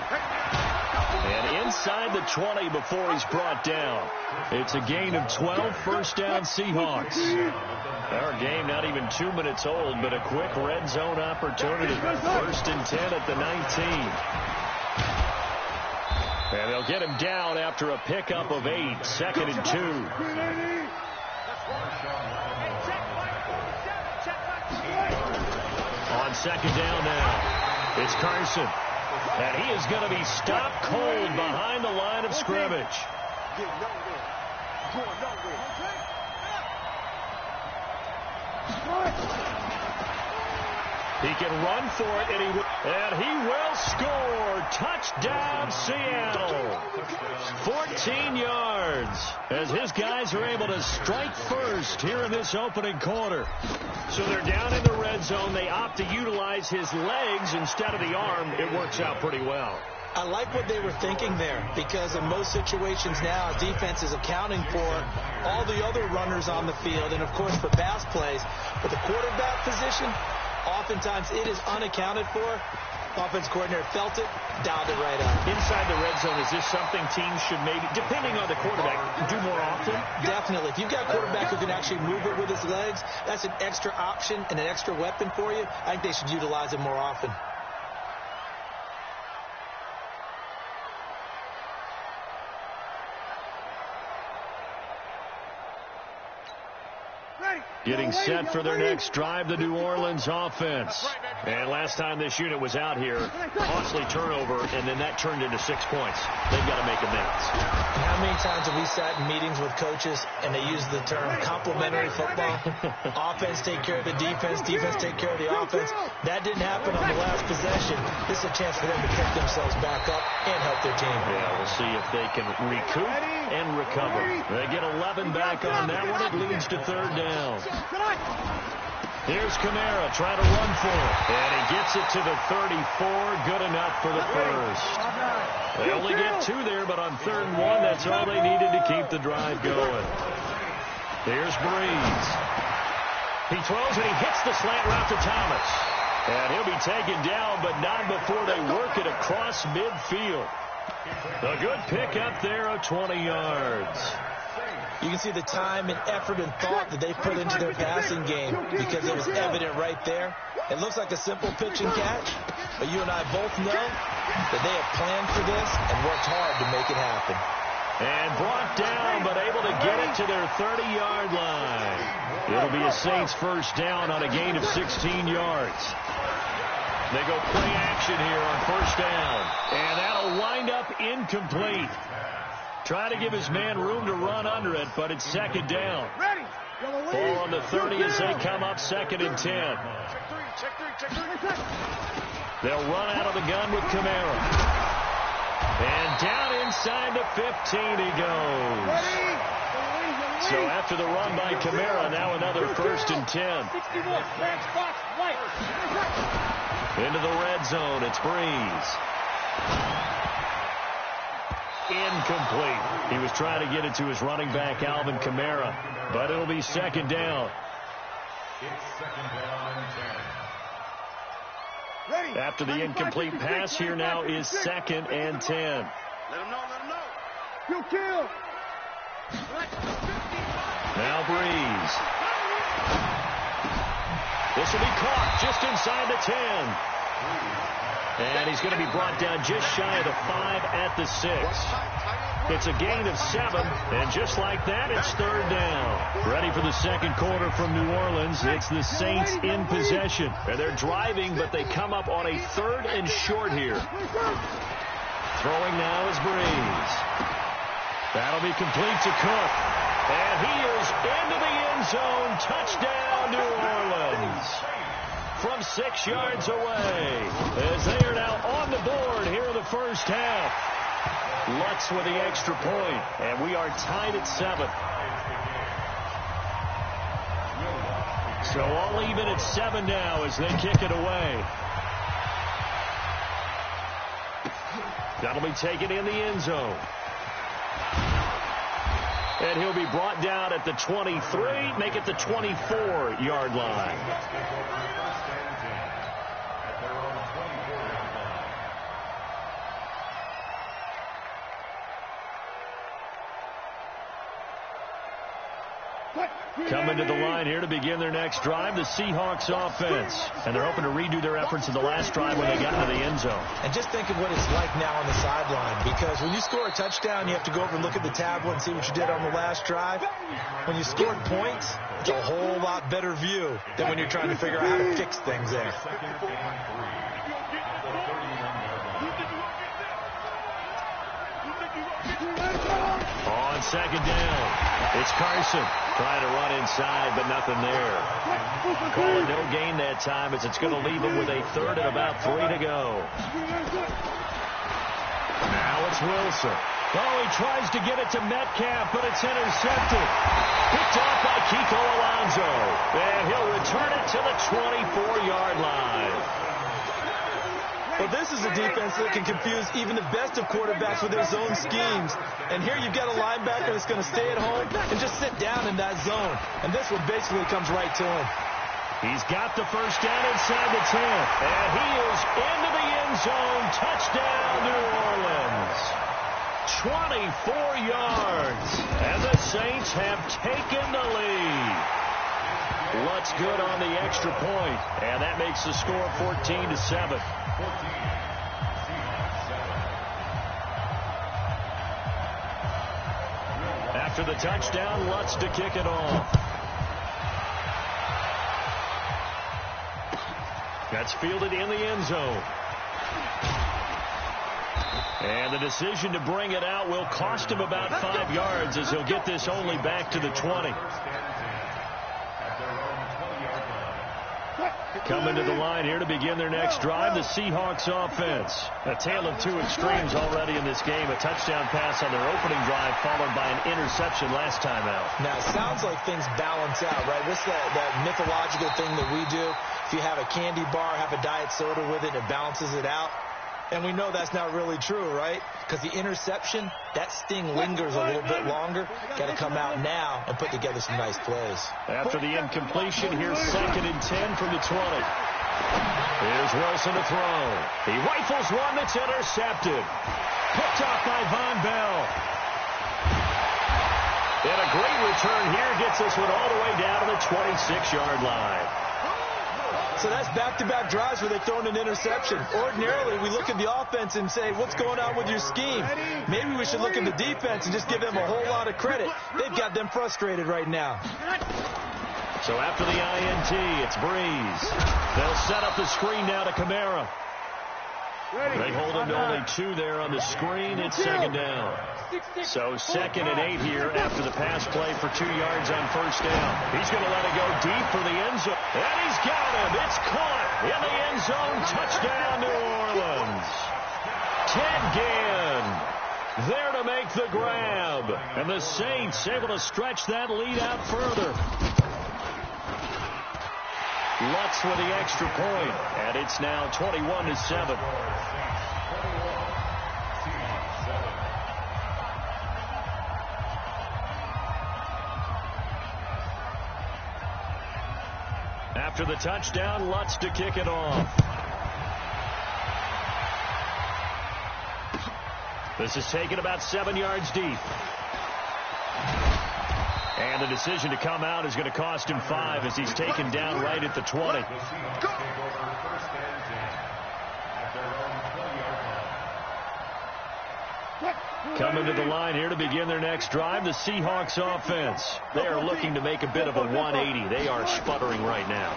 And inside the 20 before he's brought down. It's a gain of 12, first down Seahawks. Our game not even 2 minutes old, but a quick red zone opportunity. 1st and 10 at the 19. And they'll get him down after a pickup of 8, 2nd and 2. On 2nd down now, it's Carson. And he is going to be stopped cold behind the line of scrimmage. He can run for it, and he will score. Touchdown, Seattle. 14 yards as his guys are able to strike first here in this opening quarter. So they're down in the red zone. They opt to utilize his legs instead of the arm. It works out pretty well. I like what they were thinking there, because in most situations now, defense is accounting for all the other runners on the field and, of course, for pass plays. But the quarterback position, oftentimes it is unaccounted for. Offense coordinator felt it, dialed it right up. Inside the red zone, is this something teams should maybe, depending on the quarterback, do more often? Definitely. If you've got a quarterback who can actually move it with his legs, that's an extra option and an extra weapon for you. I think they should utilize it more often. Getting set for their next drive, the New Orleans offense. And last time this unit was out here, costly turnover, and then that turned into 6 points. They've got to make amends. How many times have we sat in meetings with coaches and they use the term complementary football? Offense take care of the defense, defense take care of the offense. That didn't happen on the last possession. This is a chance for them to pick themselves back up and help their team. Yeah, we'll see if they can recoup and recover. They get 11 back on that one. It leads to 3rd down. Here's Kamara trying to run for it. And he gets it to the 34. Good enough for the first. They only get 2 there, but on 3rd and 1, that's all they needed to keep the drive going. Here's Breeze. He throws and he hits the slant route to Thomas. And he'll be taken down, but not before they work it across midfield. A good pickup there of 20 yards. You can see the time and effort and thought that they put into their passing game, because it was evident right there. It looks like a simple pitch and catch, but you and I both know that they have planned for this and worked hard to make it happen. And brought down, but able to get it to their 30-yard line. It'll be a Saints first down on a gain of 16 yards. They go play action here on first down. And that'll wind up incomplete. Trying to give his man room to run under it, but it's 2nd down. Ball on the 30 as they come up 2nd and 10. They'll run out of the gun with Kamara. And down inside the 15 he goes. So after the run by Kamara, now another 1st and 10. Into the red zone, it's Breeze. Incomplete. He was trying to get it to his running back, Alvin Kamara, but it'll be 2nd down. It's second down and 10. Ready. After the incomplete pass, here now is 2nd and 10. Let him know, let him know. Kill. Now Breeze. This will be caught just inside the 10. And he's going to be brought down just shy of the 5 at the 6. It's a gain of 7, and just like that, it's 3rd down. Ready for the second quarter from New Orleans. It's the Saints in possession. And they're driving, but they come up on a 3rd and short here. Throwing now is Breeze. That'll be complete to Cook. And he is into the end zone. Touchdown, New Orleans. From 6 yards away, as they are now on the board here in the first half. Lutz with the extra point, and we are tied at 7. So all even at 7 now as they kick it away. That'll be taken in the end zone. And he'll be brought down at the 23, make it the 24-yard line. Coming to the line here to begin their next drive, the Seahawks offense. And they're hoping to redo their efforts in the last drive when they got into the end zone. And just think of what it's like now on the sideline, because when you score a touchdown, you have to go over and look at the tablet and see what you did on the last drive. When you scored points, it's a whole lot better view than when you're trying to figure out how to fix things there. On second down, it's Carson trying to run inside, but nothing there. Call it no gain that time, as it's going to leave him with a 3rd and about 3 to go. Now it's Wilson. Oh, he tries to get it to Metcalf, but it's intercepted. Picked off by Kiko Alonso. And he'll return it to the 24-yard line. Well, this is a defense that can confuse even the best of quarterbacks with their zone schemes. And here you've got a linebacker that's going to stay at home and just sit down in that zone. And this one basically comes right to him. He's got the first down inside the 10. And he is into the end zone. Touchdown, New Orleans. 24 yards. And the Saints have taken the lead. Lutz good on the extra point. And that makes the score 14-7. After the touchdown, Lutz to kick it off. That's fielded in the end zone. And the decision to bring it out will cost him about 5 yards, as he'll get this only back to the 20. Coming to the line here to begin their next drive, the Seahawks offense. A tale of two extremes already in this game. A touchdown pass on their opening drive, followed by an interception last time out. Now, it sounds like things balance out, right? What's that mythological thing that we do? If you have a candy bar, have a diet soda with it, it balances it out. And we know that's not really true, right? Because the interception, that sting lingers a little bit longer. Got to come out now and put together some nice plays. After the incompletion, here's 2nd and 10 from the 20. Here's Wilson to throw. He rifles one that's intercepted. Picked off by Von Bell. And a great return here gets this one all the way down to the 26-yard line. So that's back-to-back drives where they've thrown an interception. Ordinarily, we look at the offense and say, what's going on with your scheme? Maybe we should look at the defense and just give them a whole lot of credit. They've got them frustrated right now. So after the INT, it's Breeze. They'll set up the screen now to Kamara. They hold him to only 2 there on the screen. It's 2nd down. So 2nd and 8 here after the pass play for 2 yards on 1st down. He's going to let it go deep for the end zone. And he's got him. It's caught in the end zone. Touchdown, New Orleans. Ted Ginn there to make the grab. And the Saints able to stretch that lead out further. Lutz with the extra point, and it's now 21-7. After the touchdown, Lutz to kick it off. This is taken about 7 yards deep. And the decision to come out is going to cost him 5 as he's taken down right at the 20. Coming to the line here to begin their next drive, the Seahawks offense. They are looking to make a bit of a 180. They are sputtering right now.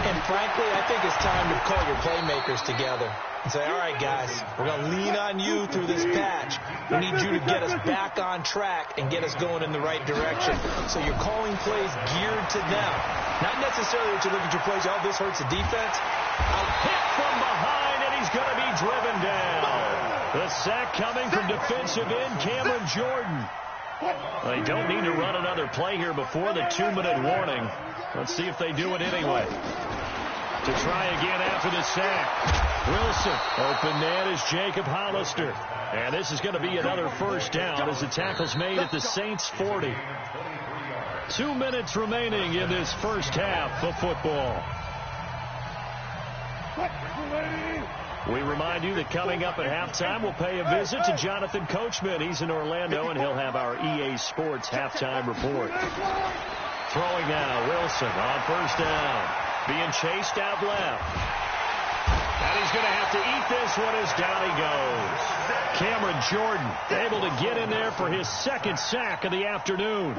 And frankly, I think it's time to call your playmakers together and say, all right, guys, we're going to lean on you through this patch. We need you to get us back on track and get us going in the right direction. So you're calling plays geared to them. Not necessarily that you look at your plays, oh, this hurts the defense. A hit from behind, and he's going to be driven down. The sack coming from defensive end Cameron Jordan. They don't need to run another play here before the 2-minute warning. Let's see if they do it anyway. To try again after the sack. Wilson, open man is Jacob Hollister. And this is going to be another first down as the tackle's made at the Saints 40. 2 minutes remaining in this first half of football. We remind you that coming up at halftime, we'll pay a visit to Jonathan Coachman. He's in Orlando, and he'll have our EA Sports halftime report. Throwing now, Wilson on first down. Being chased out left. And he's going to have to eat this one as down he goes. Cameron Jordan able to get in there for his second sack of the afternoon.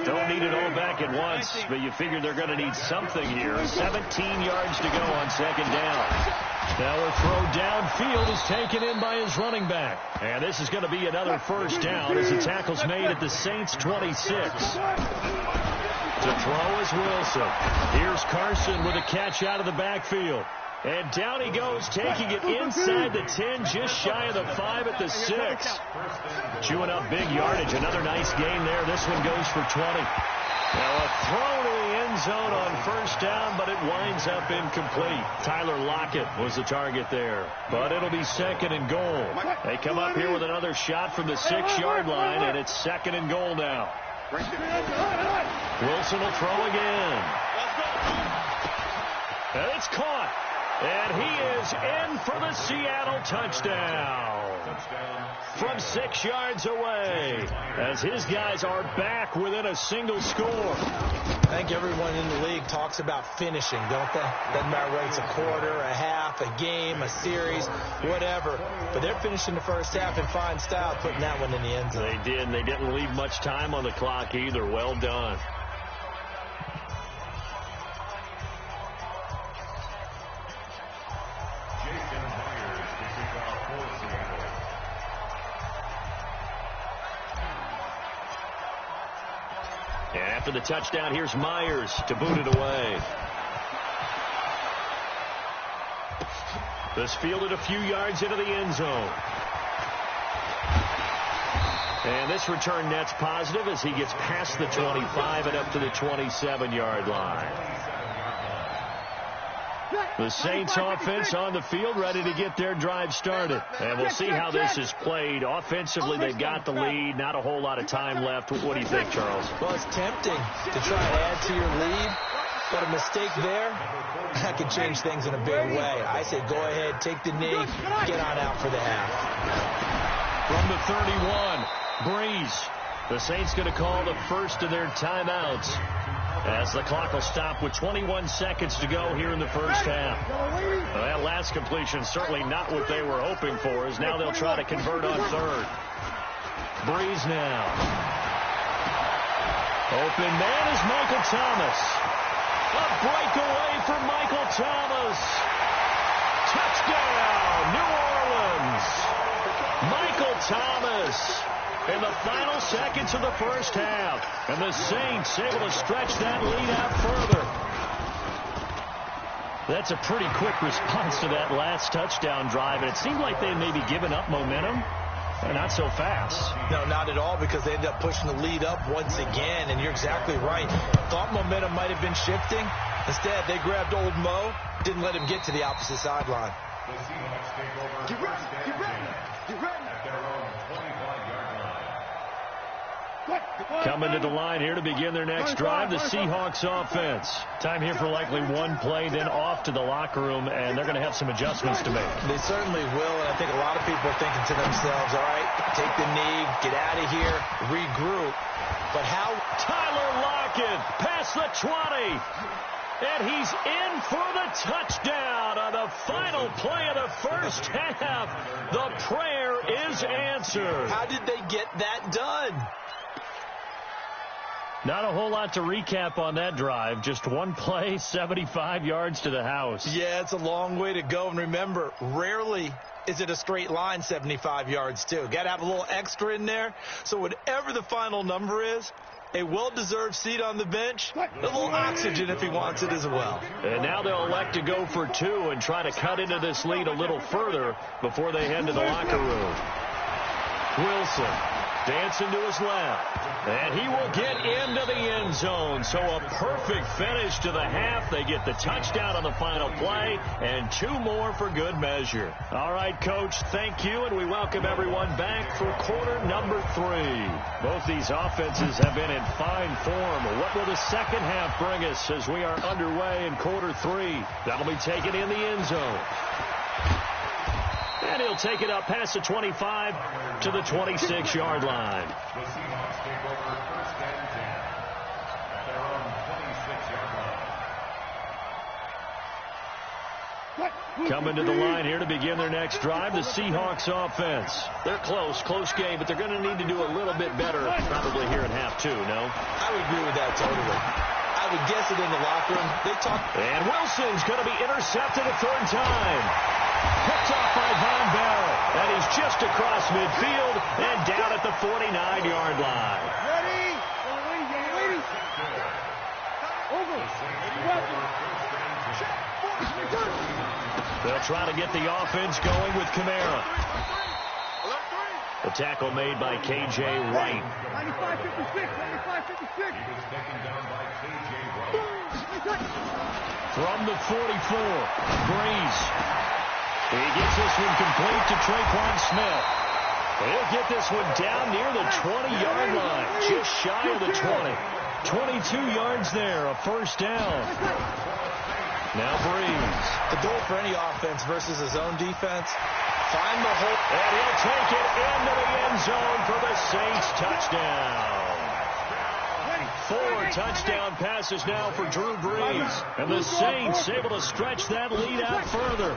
Don't need it all back at once, but you figure they're going to need something here. 17 yards to go on second down. Now a throw downfield is taken in by his running back. And this is going to be another first down as the tackle's made at the Saints 26. To throw is Wilson. Here's Carson with a catch out of the backfield. And down he goes, taking it inside the 10, just shy of the 5 at the 6. Chewing up big yardage. Another nice gain there. This one goes for 20. Now a throw to the end zone on first down, but it winds up incomplete. Tyler Lockett was the target there, but it'll be second and goal. They come up here with another shot from the 6-yard line, and it's second and goal now. Wilson will throw again. And it's caught. And he is in for the Seattle touchdown. From 6 yards away, as his guys are back within a single score. I think everyone in the league talks about finishing, don't they? Doesn't matter whether it's a quarter, a half, a game, a series, whatever. But they're finishing the first half in fine style, putting that one in the end zone. They did, and they didn't leave much time on the clock either. Well done. After the touchdown, here's Myers to boot it away. This fielded a few yards into the end zone. And this return net's positive as he gets past the 25 and up to the 27-yard line. The Saints offense on the field ready to get their drive started. And we'll see how this is played. Offensively, they've got the lead. Not a whole lot of time left. What do you think, Charles? Well, it's tempting to try and add to your lead. But a mistake there, that could change things in a big way. I say go ahead, take the knee, get on out for the half. From the 31, Breeze. The Saints going to call the first of their timeouts, as the clock will stop with 21 seconds to go here in the first half. Well, that last completion certainly not what they were hoping for, as now they'll try to convert on third. Breeze now. Open man is Michael Thomas. A breakaway for Michael Thomas. Touchdown, New Orleans. Michael Thomas in the final seconds of the first half. And the Saints able to stretch that lead out further. That's a pretty quick response to that last touchdown drive. And it seemed like they may be giving up momentum. Not so fast. No, not at all, because they ended up pushing the lead up once again. And you're exactly right. Thought momentum might have been shifting. Instead, they grabbed old Mo, didn't let him get to the opposite sideline. The Seahawks take over. Get ready. Get ready. Get ready. At their own 25-yard line. Coming to the line here to begin their next drive, the Seahawks offense. Time here for likely one play, then off to the locker room, and they're going to have some adjustments to make. They certainly will, and I think a lot of people are thinking to themselves, all right, take the knee, get out of here, regroup. But how? Tyler Lockett past the 20. And he's in for the touchdown on the final play of the first half. The prayer is answered. How did they get that done? Not a whole lot to recap on that drive. Just one play, 75 yards to the house. Yeah, it's a long way to go. And remember, rarely is it a straight line 75 yards, too. Got to have a little extra in there. So whatever the final number is, a well-deserved seat on the bench, a little oxygen if he wants it as well. And now they'll elect to go for two and try to cut into this lead a little further before they head to the locker room. Wilson dancing to his left, and he will get into the end zone. So a perfect finish to the half. They get the touchdown on the final play, and two more for good measure. All right, Coach, thank you, and we welcome everyone back for quarter number 3. Both these offenses have been in fine form. What will the second half bring us as we are underway in quarter 3? That'll be taken in the end zone. And he'll take it up past the 25 to the 26-yard line. The Seahawks take over first and 10 at their own 26-yard line. Coming to the line here to begin their next drive, the Seahawks offense. They're close game, but they're going to need to do a little bit better probably here in half 2, no? I would agree with that totally. I would guess it in the locker room. They talk. And Wilson's going to be intercepted a third time. Picked off by Von Bell, and he's just across midfield and down at the 49-yard line. Ready? Over. They'll try to get the offense going with Kamara. The tackle made by K.J. Wright. 95-56. He was taken down by K.J. Wright. From the 44, Breeze. He gets this one complete to Traquan Smith. He'll get this one down near the 20-yard line, just shy of the 20. 22 yards there, a first down. Now Breeze. The goal for any offense versus his own defense, find the hole. And he'll take it into the end zone for the Saints touchdown. 4 touchdown passes now for Drew Brees. And the Saints able to stretch that lead out further.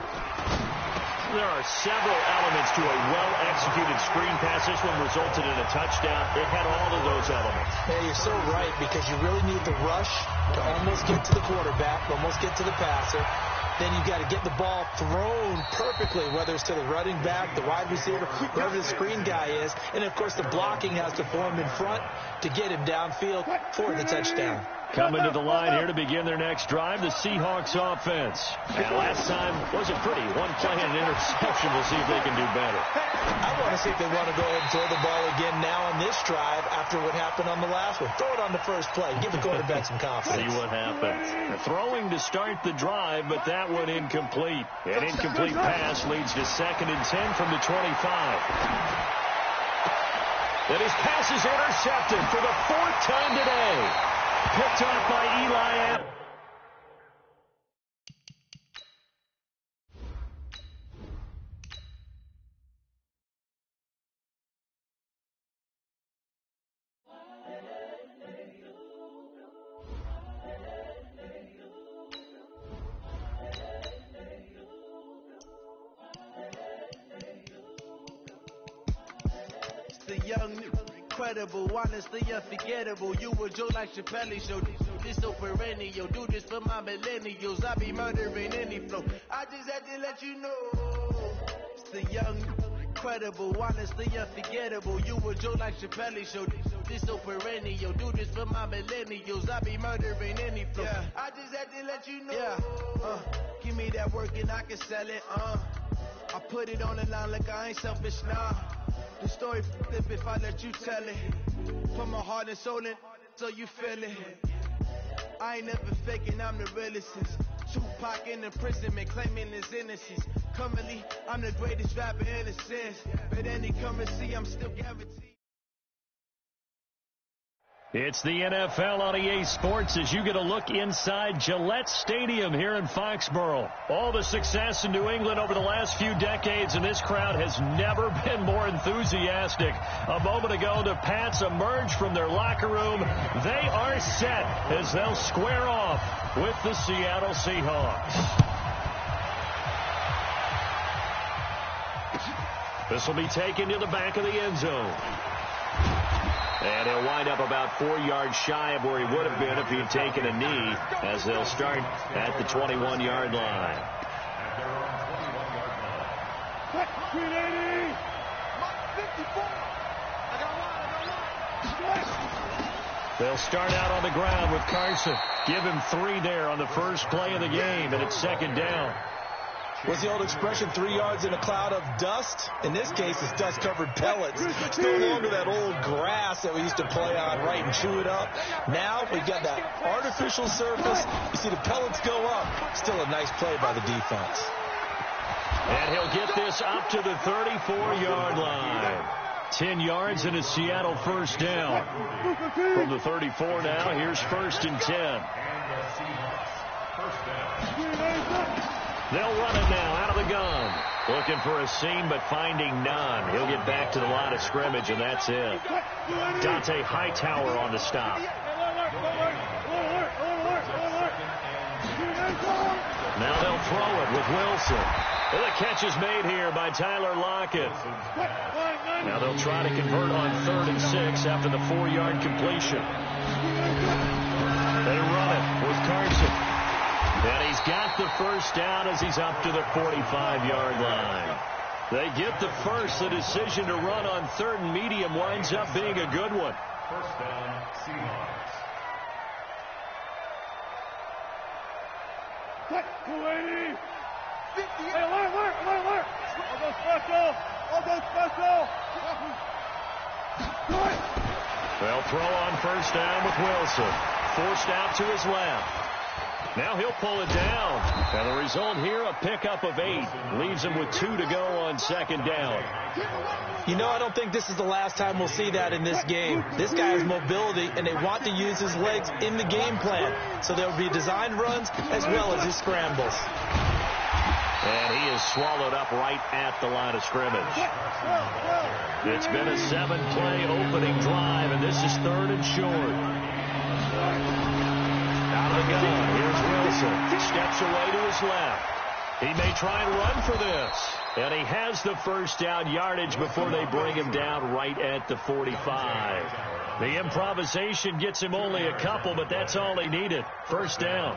There are several elements to a well-executed screen pass. This one resulted in a touchdown. It had all of those elements. Yeah, you're so right, because you really need the rush to almost get to the quarterback, almost get to the passer. Then you've got to get the ball thrown perfectly, whether it's to the running back, the wide receiver, whoever the screen guy is. And, of course, the blocking has to form in front to get him downfield for the touchdown. Coming to the line here to begin their next drive, the Seahawks offense. And last time wasn't pretty. One play and an interception. We'll see if they can do better. I want to see if they want to go ahead and throw the ball again now on this drive after what happened on the last one. Throw it on the first play. Give the quarterback some confidence. See what happens. Throwing to start the drive, but that one incomplete. An incomplete pass leads to 2nd and 10 from the 25. That his pass is intercepted for the 4th time today. Picked off by Eli. The young, incredible, honestly unforgettable. You were Joe like Chappelle show. This so perennial. Do this for my millennials. I be murdering any flow. I just had to let you know. It's the young, incredible, honestly unforgettable. You were Joe like Chappelle show. This so perennial. Do this for my millennials. I be murdering any flow. Yeah. I just had to let you know. Yeah. Give me that work and I can sell it. I put it on the line like I ain't selfish, nah. The story flip if I let you tell it. Put my heart and soul in so you feel it. I ain't never faking, I'm the realest since Tupac in imprisonment, claiming his innocence. Currently, I'm the greatest rapper in a sense. But any currency, I'm still guaranteed. It's the NFL on EA Sports as you get a look inside Gillette Stadium here in Foxborough. All the success in New England over the last few decades, and this crowd has never been more enthusiastic. A moment ago, the Pats emerged from their locker room. They are set as they'll square off with the Seattle Seahawks. This will be taken to the back of the end zone. And he'll wind up about 4 yards shy of where he would have been if he had taken a knee, as they'll start at the 21-yard line. They'll start out on the ground with Carson. Give him 3 there on the first play of the game, and it's second down. What's the old expression, 3 yards in a cloud of dust? In this case, it's dust-covered pellets. It's no longer that old grass that we used to play on, right, and chew it up. Now we've got that artificial surface. You see the pellets go up. Still a nice play by the defense. And he'll get this up to the 34-yard line. 10 yards and a Seattle first down. From the 34 now, here's 1st and 10. They'll run it now out of the gun. Looking for a seam, but finding none. He'll get back to the line of scrimmage, and that's it. Dante Hightower on the stop. Now they'll throw it with Wilson. Well, the catch is made here by Tyler Lockett. Now they'll try to convert on 3rd and 6 after the 4-yard completion. They run it with Carson. And he's got the first down as he's up to the 45-yard line. They get the first. The decision to run on 3rd and medium winds up being a good one. First down, Seahawks. What? 280. 50. Hey, alert. I'll go special. They'll throw on first down with Wilson. Forced out to his left. Now he'll pull it down. And the result here, a pickup of 8. Leaves him with 2 to go on second down. You know, I don't think this is the last time we'll see that in this game. This guy has mobility, and they want to use his legs in the game plan. So there will be designed runs as well as his scrambles. And he is swallowed up right at the line of scrimmage. It's been a 7-play opening drive, and this is 3rd and short. Out of the gun, here's Wilson. Steps away to his left. He may try and run for this. And he has the first down yardage before they bring him down right at the 45. The improvisation gets him only a couple, but that's all he needed. First down.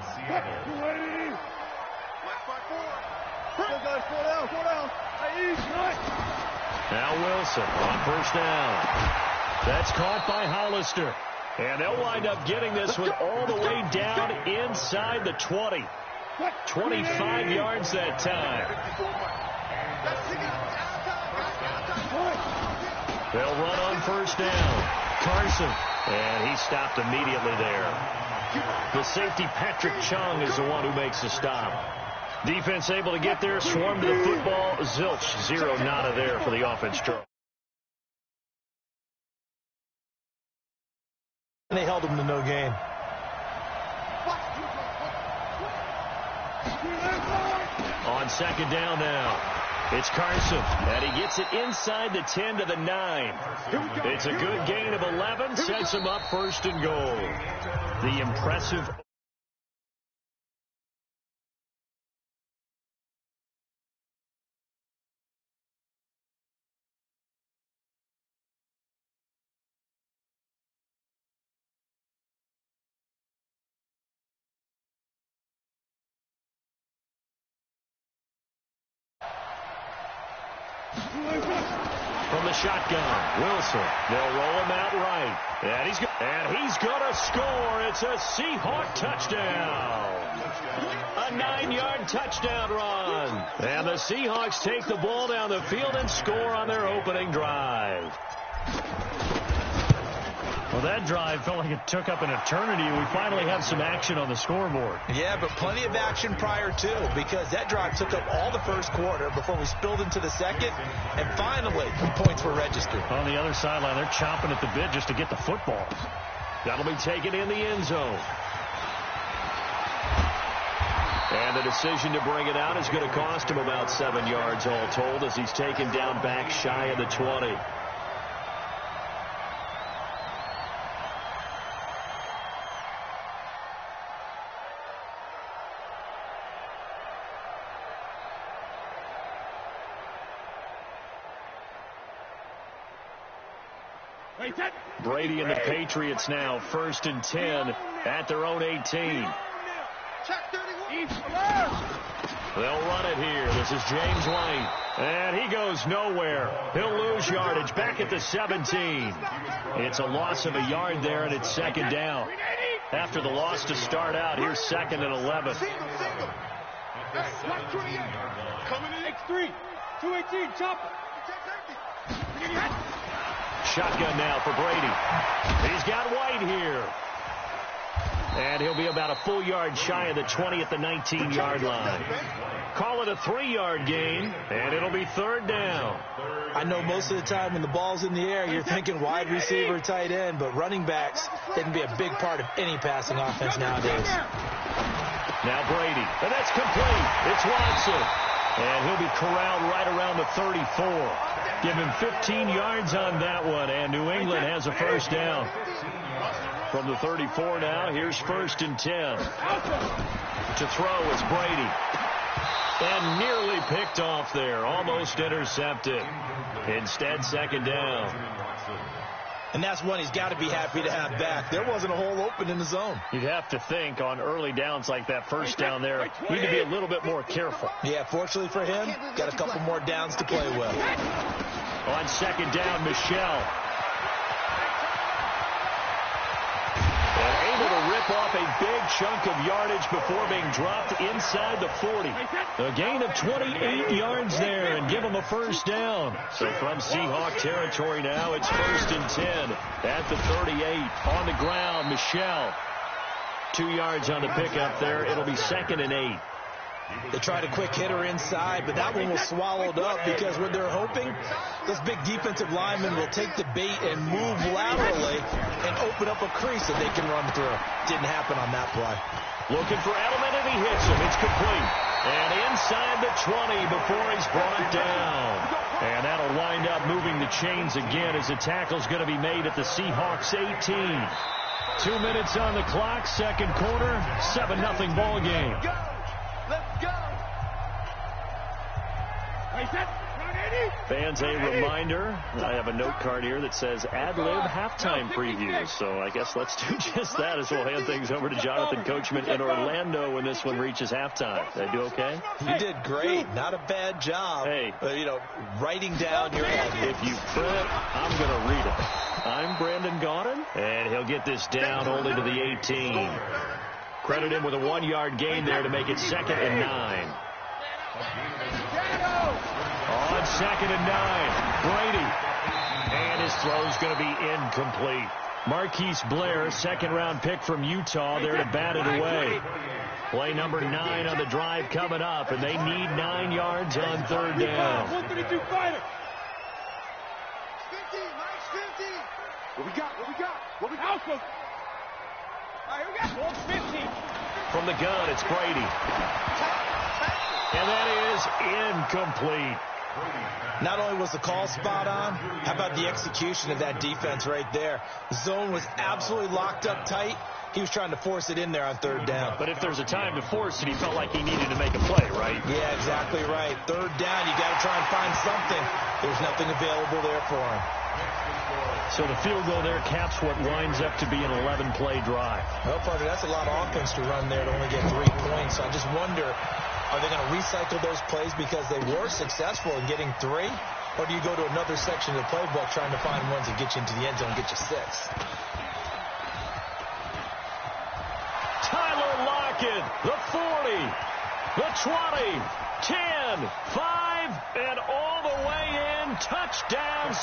Now Wilson on first down. That's caught by Hollister. And they'll wind up getting this one all the way down inside the 20. 25 yards that time. They'll run on first down. Carson. And he stopped immediately there. The safety, Patrick Chung, is the one who makes the stop. Defense able to get there, swarm to the football. Zilch, 0 nada there for the offense. They held him to no gain. On second down now, it's Carson, and he gets it inside the 10 to the 9. It's a good gain of 11, sets him up 1st and goal. The impressive... From the shotgun, Wilson. They'll roll him out right. And he's going to score. It's a Seahawk touchdown. A 9-yard touchdown run. And the Seahawks take the ball down the field and score on their opening drive. Well, that drive felt like it took up an eternity. We finally have some action on the scoreboard. Yeah, but plenty of action prior to, because that drive took up all the first quarter before we spilled into the second, and finally, points were registered. On the other sideline, they're chomping at the bit just to get the football. That'll be taken in the end zone. And the decision to bring it out is going to cost him about 7 yards all told as he's taken down back shy of the 20. Brady and the Patriots now 1st and 10 at their own 18. They'll run it here. This is James Lane. And he goes nowhere. He'll lose yardage back at the 17. It's a loss of a yard there, and it's 2nd down. After the loss to start out, here's 2nd and 11. Coming in X3. 218, chopper. Shotgun now for Brady. He's got White here. And he'll be about a full yard shy of the 20 at the 19-yard line. Call it a 3-yard gain, and it'll be 3rd down. I know most of the time when the ball's in the air, you're thinking wide receiver, tight end, but running backs can be a big part of any passing offense nowadays. Now Brady, and that's complete. It's Watson. And he'll be corralled right around the 34. Give him 15 yards on that one, and New England has a 1st down. From the 34 now, here's 1st and 10. To throw is Brady. And nearly picked off there. Almost intercepted. Instead, 2nd down. And that's one he's got to be happy to have back. There wasn't a hole open in the zone. You'd have to think on early downs like that 1st down there, you need to be a little bit more careful. Yeah, fortunately for him, got a couple more downs to play with. On 2nd down, Michelle. And able to rip off a big chunk of yardage before being dropped inside the 40. A gain of 28 yards there and give him a 1st down. So from Seahawk territory now, it's 1st and 10 at the 38. On the ground, Michelle. 2 yards on the pickup there. It'll be 2nd and 8. They tried a quick hitter inside, but that one was swallowed up because what they're hoping, those big defensive linemen will take the bait and move laterally and open up a crease that they can run through. Didn't happen on that play. Looking for Edelman, and he hits him. It's complete. And inside the 20 before he's brought down. And that'll wind up moving the chains again as the tackle's going to be made at the Seahawks 18. 2 minutes on the clock, 2nd quarter, 7-0 ball game. Let's go. Fans, a reminder, I have a note card here that says ad-lib halftime preview. So I guess let's do just that as we'll hand things over to Jonathan Coachman in Orlando when this one reaches halftime. Did I do okay? You did great. Not a bad job. Hey. Writing down your ad. If you print, I'm going to read it. I'm Brandon Gaudin, and he'll get this down only to the 18. Credit him with a 1-yard gain there to make it 2nd and 9. On 2nd and 9, Brady. And his throw's going to be incomplete. Marquise Blair, 2nd-round pick from Utah, there to bat it away. Play number 9 on the drive coming up, and they need 9 yards on 3rd down. 132 fighter. 50, Mike 50. What we got? Alpha. All right, here we go. 15. From the gun, it's Brady. And that is incomplete. Not only was the call spot on, how about the execution of that defense right there? The zone was absolutely locked up tight. He was trying to force it in there on 3rd down. But if there's a time to force it, he felt like he needed to make a play, right? Yeah, exactly right. 3rd down, you got to try and find something. There's nothing available there for him. So the field goal there caps what winds up to be an 11-play drive. Well, partner, that's a lot of offense to run there to only get 3 points. So I just wonder, are they going to recycle those plays because they were successful in getting 3? Or do you go to another section of the playbook trying to find ones that get you into the end zone and get you 6? Tyler Lockett, the 40, the 20, 10, 5, and all the way in. Touchdown.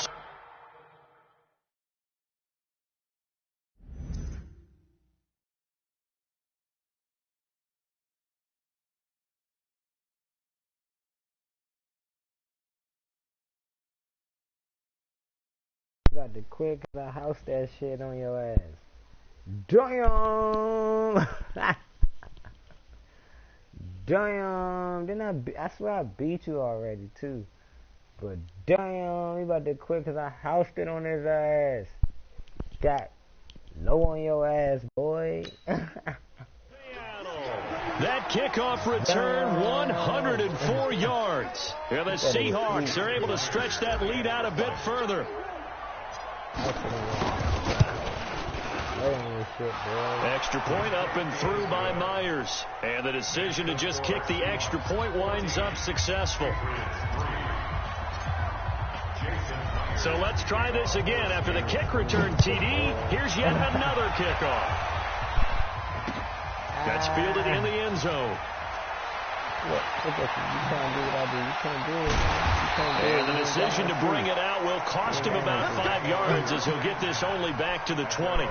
Got the quick house that shit on your ass. Damn! Damn! I swear I beat you already, too. But damn, he about to quit because I housed it on his ass. Got low on your ass, boy. That kickoff return, 104 yards. And the Seahawks are able to stretch that lead out a bit further. Extra point up and through by Myers. And the decision to just kick the extra point winds up successful. So let's try this again. After the kick return TD, here's yet another kickoff. That's fielded in the end zone. You can't do what I do. You can't do it. And the decision to bring it out will cost him about 5 yards as he'll get this only back to the 20.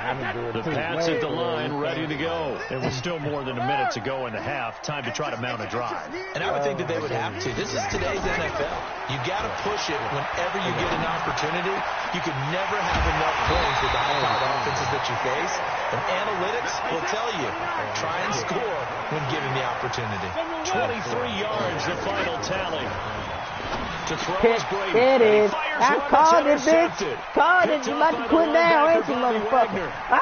The Pats at the line, ready to go. There was still more than a minute to go in the half. Time to try to mount a drive. And I would think that they would have to. This is today's NFL. You got to push it whenever you get an opportunity. You could never have enough points with the high-powered offenses that you face. And analytics will tell you, try and score when given the opportunity. 23 yards, the final tally. To throw is Brady. There it is. I called it, bitch. Called it. You about to quit now, ain't you, motherfucker? Ah!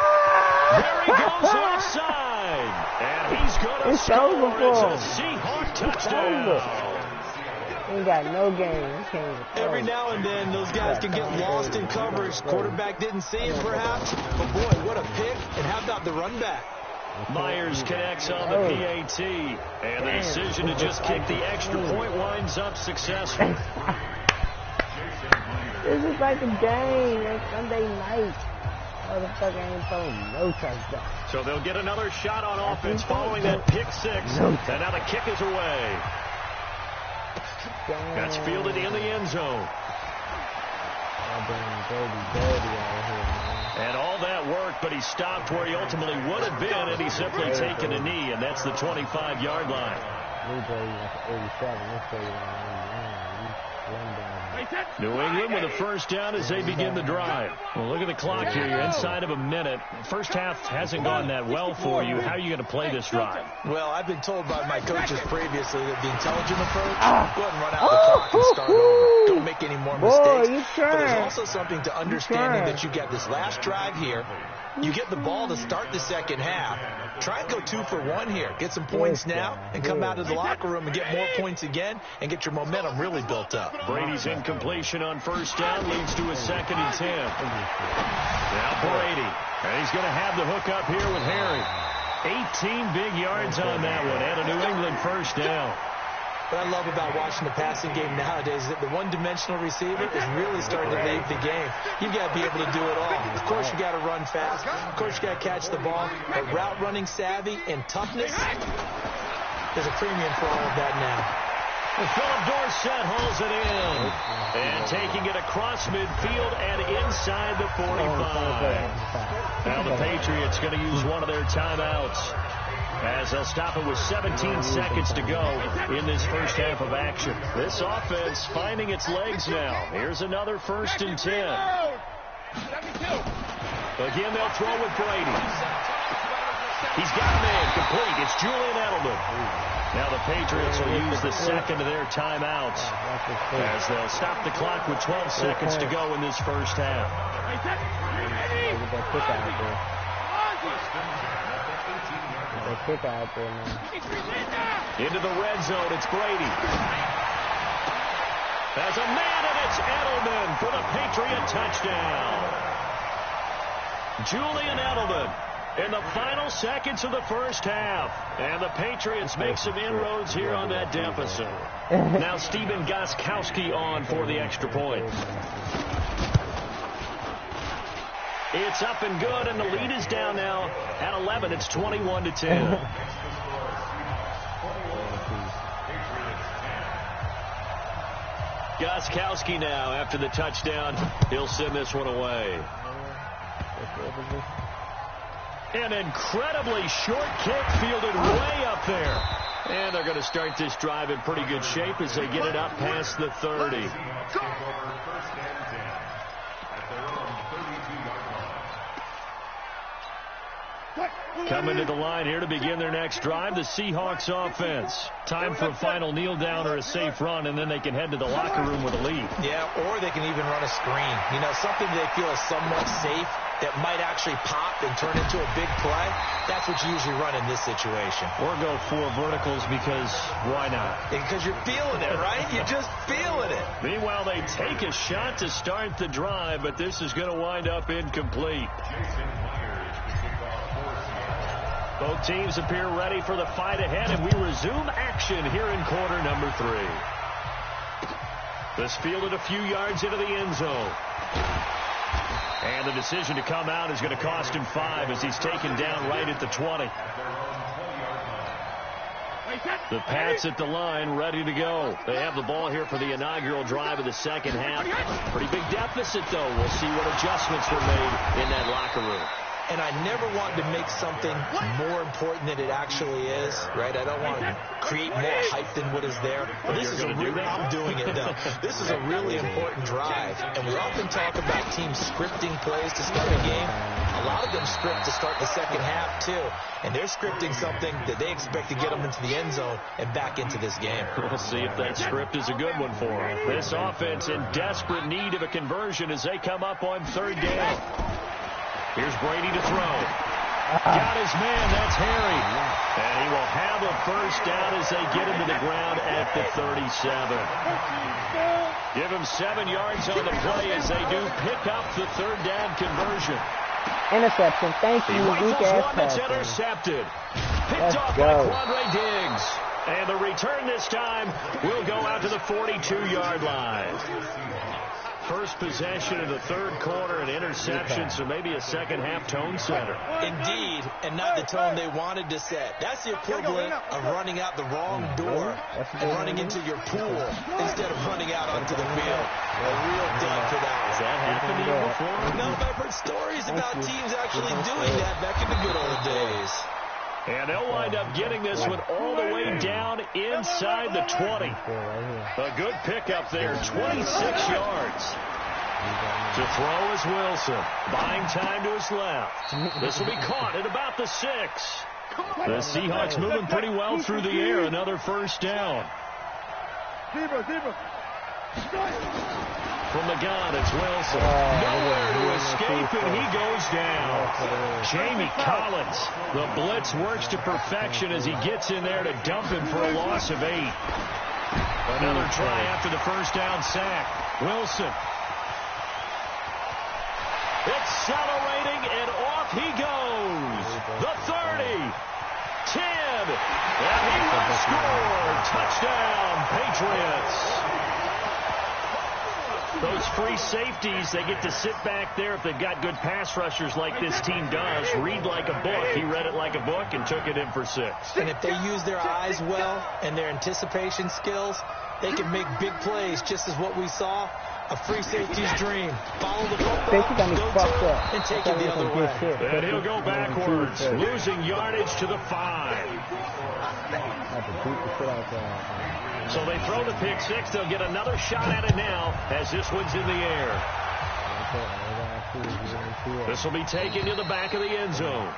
There he goes offside. And he's going to score. It's a Seahawk touchdown. Ain't got no game. Every now and then, those guys can get lost in coverage. Quarterback didn't see him, perhaps. But, boy, what a pick. And how about the run back? Myers connects on the PAT, and the decision to just kick the extra point winds up successful. This is like a game. It's Sunday night. Motherfucker ain't throwing no touchdown. So they'll get another shot on offense following that pick six. And now the kick is away. That's fielded in the end zone. And all that work, but he stopped where he ultimately would have been, and he's simply taken a knee, and that's the 25-yard line. New England with a first down as they begin the drive. Well, look at the clock here. You're inside of a minute. First half hasn't gone that well for you. How are you going to play this drive? Well, I've been told by my coaches previously that the intelligent approach, go ahead and run out the clock and start over. Don't make any more mistakes. But there's also something to understanding that you got this last drive here. You get the ball to start the second half. Try and go 2 for 1 here. Get some points now and come out of the locker room and get more points again and get your momentum really built up. Brady's incompletion on first down leads to a 2nd and 10. Now Brady. And he's going to have the hook up here with Harry. 18 big yards on that one and a New England first down. What I love about watching the passing game nowadays is that the one-dimensional receiver is really starting to make the game. You've got to be able to do it all. Of course, you got to run fast. Of course, you got to catch the ball. But route running savvy and toughness, there's a premium for all of that now. Well, Philip Dorsett hauls it in. And taking it across midfield and inside the 45. Now the Patriots going to use one of their timeouts, as they'll stop it with 17 seconds to go in this first half of action. This offense finding its legs now. Here's another 1st and 10. Again, they'll throw with Brady. He's got a man complete. It's Julian Edelman. Now the Patriots will use the second of their timeouts, as they'll stop the clock with 12 seconds to go in this first half. Into the red zone, it's Brady. There's a man, and it's Edelman for the Patriot touchdown. Julian Edelman in the final seconds of the first half. And the Patriots make some inroads here on that deficit. Now Stephen Gostkowski on for the extra point. It's up and good, and the lead is down now at 11. It's 21-10. Gostkowski now, after the touchdown, he'll send this one away. An incredibly short kick fielded way up there. And they're going to start this drive in pretty good shape as they get it up past the 30. Coming to the line here to begin their next drive, the Seahawks offense. Time for a final kneel down or a safe run, and then they can head to the locker room with a lead. Yeah, or they can even run a screen. You know, something they feel is somewhat safe that might actually pop and turn into a big play. That's what you usually run in this situation. Or go 4 verticals because why not? Because you're feeling it, right? You're just feeling it. Meanwhile, they take a shot to start the drive, but this is going to wind up incomplete. Both teams appear ready for the fight ahead, and we resume action here in quarter number 3. This fielded a few yards into the end zone. And the decision to come out is going to cost him 5 as he's taken down right at the 20. The Pats at the line ready to go. They have the ball here for the inaugural drive of the second half. Pretty big deficit, though. We'll see what adjustments were made in that locker room. And I never want to make something more important than it actually is, right? I don't want to create more hype than what is there. But this is a really, I'm doing it though. This is a really important drive. And we often talk about teams scripting plays to start a game. A lot of them script to start the second half too. And they're scripting something that they expect to get them into the end zone and back into this game. We'll see if that script is a good one for them. This offense in desperate need of a conversion as they come up on 3rd down. Here's Brady to throw. Got his man. That's Harry. And he will have a first down as they get him to the ground at the 37. Give him 7 yards on the play as they do pick up the 3rd down conversion. Interception. Thank you. Weak ass that's pass. intercepted. Picked off by Quandre Diggs. And the return this time will go out to the 42-yard line. First possession of the 3rd quarter, an interception, so maybe a second-half tone setter. Indeed, and not the tone they wanted to set. That's the equivalent of running out the wrong door and running into your pool instead of running out onto the field. A real dub for that. Has that happened to you before? No, but I've heard stories about teams actually doing that back in the good old days. And they'll wind up getting this one all the way down inside the 20. A good pickup there, 26 yards. To throw is Wilson. Buying time to his left. This will be caught at about the 6. The Seahawks moving pretty well through the air. Another first down. From the gun, it's Wilson. Nowhere to escape, and he goes down. Jamie Collins. The blitz works to perfection as he gets in there to dump him for a loss of 8. Another try after the first down sack. Wilson. Accelerating, and off he goes. The 30. 10. And he will score. Touchdown, Patriots. Those free safeties, they get to sit back there if they've got good pass rushers like this team does. Read like a book. He read it like a book and took it in for 6. And if they use their eyes well and their anticipation skills, they can make big plays, just as what we saw. A free safety's dream. Follow the football, go to it, and take it the other way. And he'll go backwards, losing yardage to the 5. So they throw the pick 6. They'll get another shot at it now as this one's in the air. This will be taken to the back of the end zone.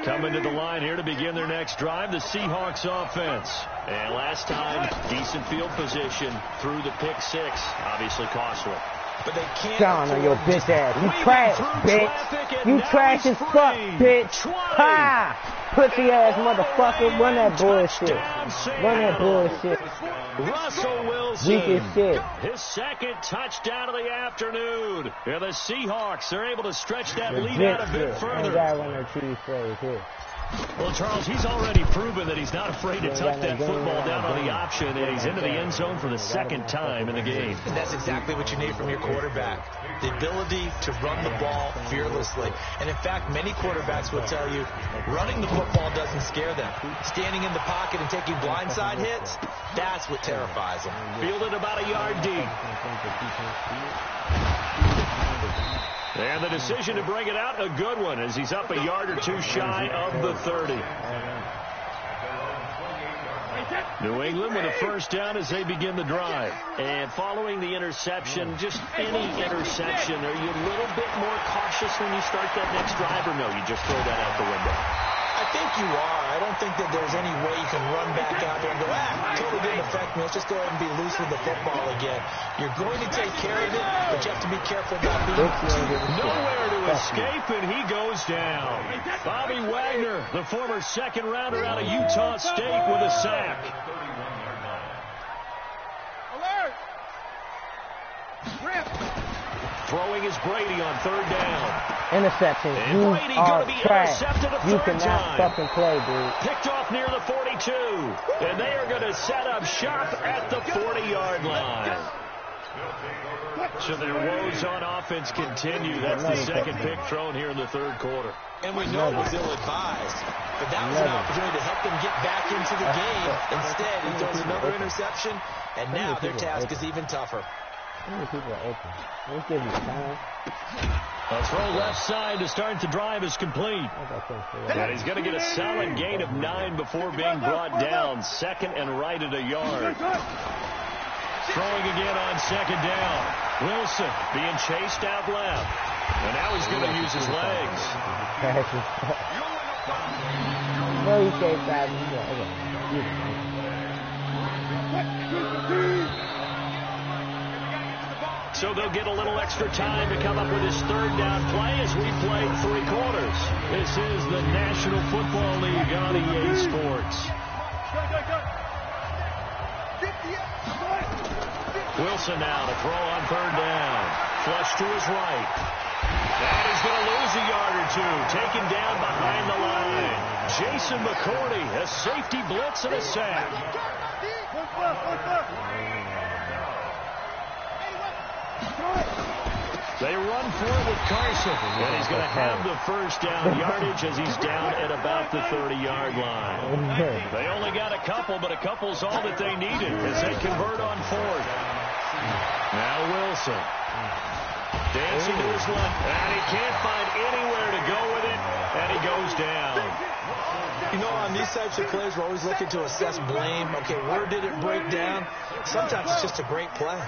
Coming to the line here to begin their next drive, the Seahawks offense. And last time, decent field position through the pick 6. Obviously costly. But they can't. Down on your bitch ass. You trash, bitch. You trash as fuck, bitch. Ha! Pussy ass motherfucker. Run that bullshit. Run that bullshit. Russell Wilson. Weak as shit. His second touchdown of the afternoon. And the Seahawks are able to stretch that lead out a bit further. I got one or two phrase here. Well, Charles, he's already proven that he's not afraid to tuck that football down on the option, and he's into the end zone for the second time in the game. And that's exactly what you need from your quarterback, the ability to run the ball fearlessly. And, in fact, many quarterbacks will tell you running the football doesn't scare them. Standing in the pocket and taking blindside hits, that's what terrifies them. Fielded about a yard deep. And the decision to bring it out, a good one, as he's up a yard or two shy of the 30. New England with a first down as they begin the drive. And following the interception, just any interception, are you a little bit more cautious when you start that next drive, or no, you just throw that out the window? I think you are. I don't think that there's any way you can run back out there and go, totally didn't affect me. Let's just go ahead and be loose with the football again. You're going to take care of it, but you have to be careful about being nowhere to escape, and he goes down. Bobby Wagner, the former second rounder out of Utah State, with a sack. Alert! Rip! Throwing is Brady on third down. Interception. And You Brady are going to be trash. intercepted a You third cannot time. fucking play, dude. Picked off near the 42. And they are going to set up shop at the 40-yard line. So their woes on offense continue. That's the second pick thrown here in the third quarter. And we know it was ill-advised, but that was an opportunity to help them get back into the game. Instead, he throws another interception, and now their task is even tougher. How many people are open? Let's give you time. A throw left side to start the drive is complete. And he's going to get a solid gain of 9 before being brought down. Second and right at a yard. Throwing again on second down. Wilson being chased out left. And now he's going to use his legs. No, he chased out. So they'll get a little extra time to come up with his third down play as we play 3 quarters. This is the National Football League on EA Sports. Wilson now to throw on third down. Flush to his right. And he's going to lose a yard or two. Taken down behind the line. Jason McCourty, a safety blitz and a sack. They run for it with Carson, and he's going to have the first down yardage as he's down at about the 30-yard line. They only got a couple, but a couple's all that they needed as they convert on fourth. Now Wilson. Dancing to his left, and he can't find anywhere to go with it, and he goes down. You know, on these types of plays, we're always looking to assess blame. Okay, where did it break down? Sometimes it's just a great play.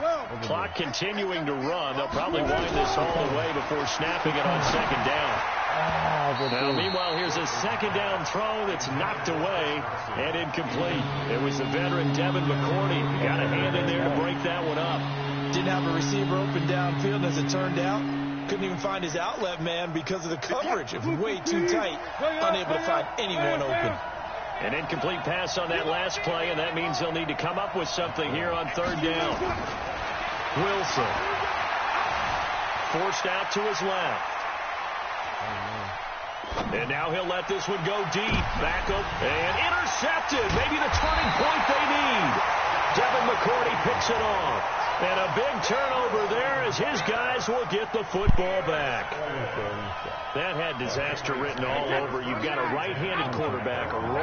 Clock continuing to run. They'll probably wind this all the way before snapping it on second down. Now, meanwhile, here's a second down throw that's knocked away and incomplete. It was the veteran Devin McCourty. Got a hand in there to break that one up. Didn't have a receiver open downfield, and as it turned out, couldn't even find his outlet man because of the coverage. It was way too tight, unable to find anyone open. An incomplete pass on that last play, and that means they'll need to come up with something here on third down. Wilson. Forced out to his left. And now he'll let this one go deep. Back up and intercepted. Maybe the turning point they need. Devin McCourty picks it off. And a big turnover there as his guys will get the football back. That had disaster written all over. You've got a right-handed quarterback,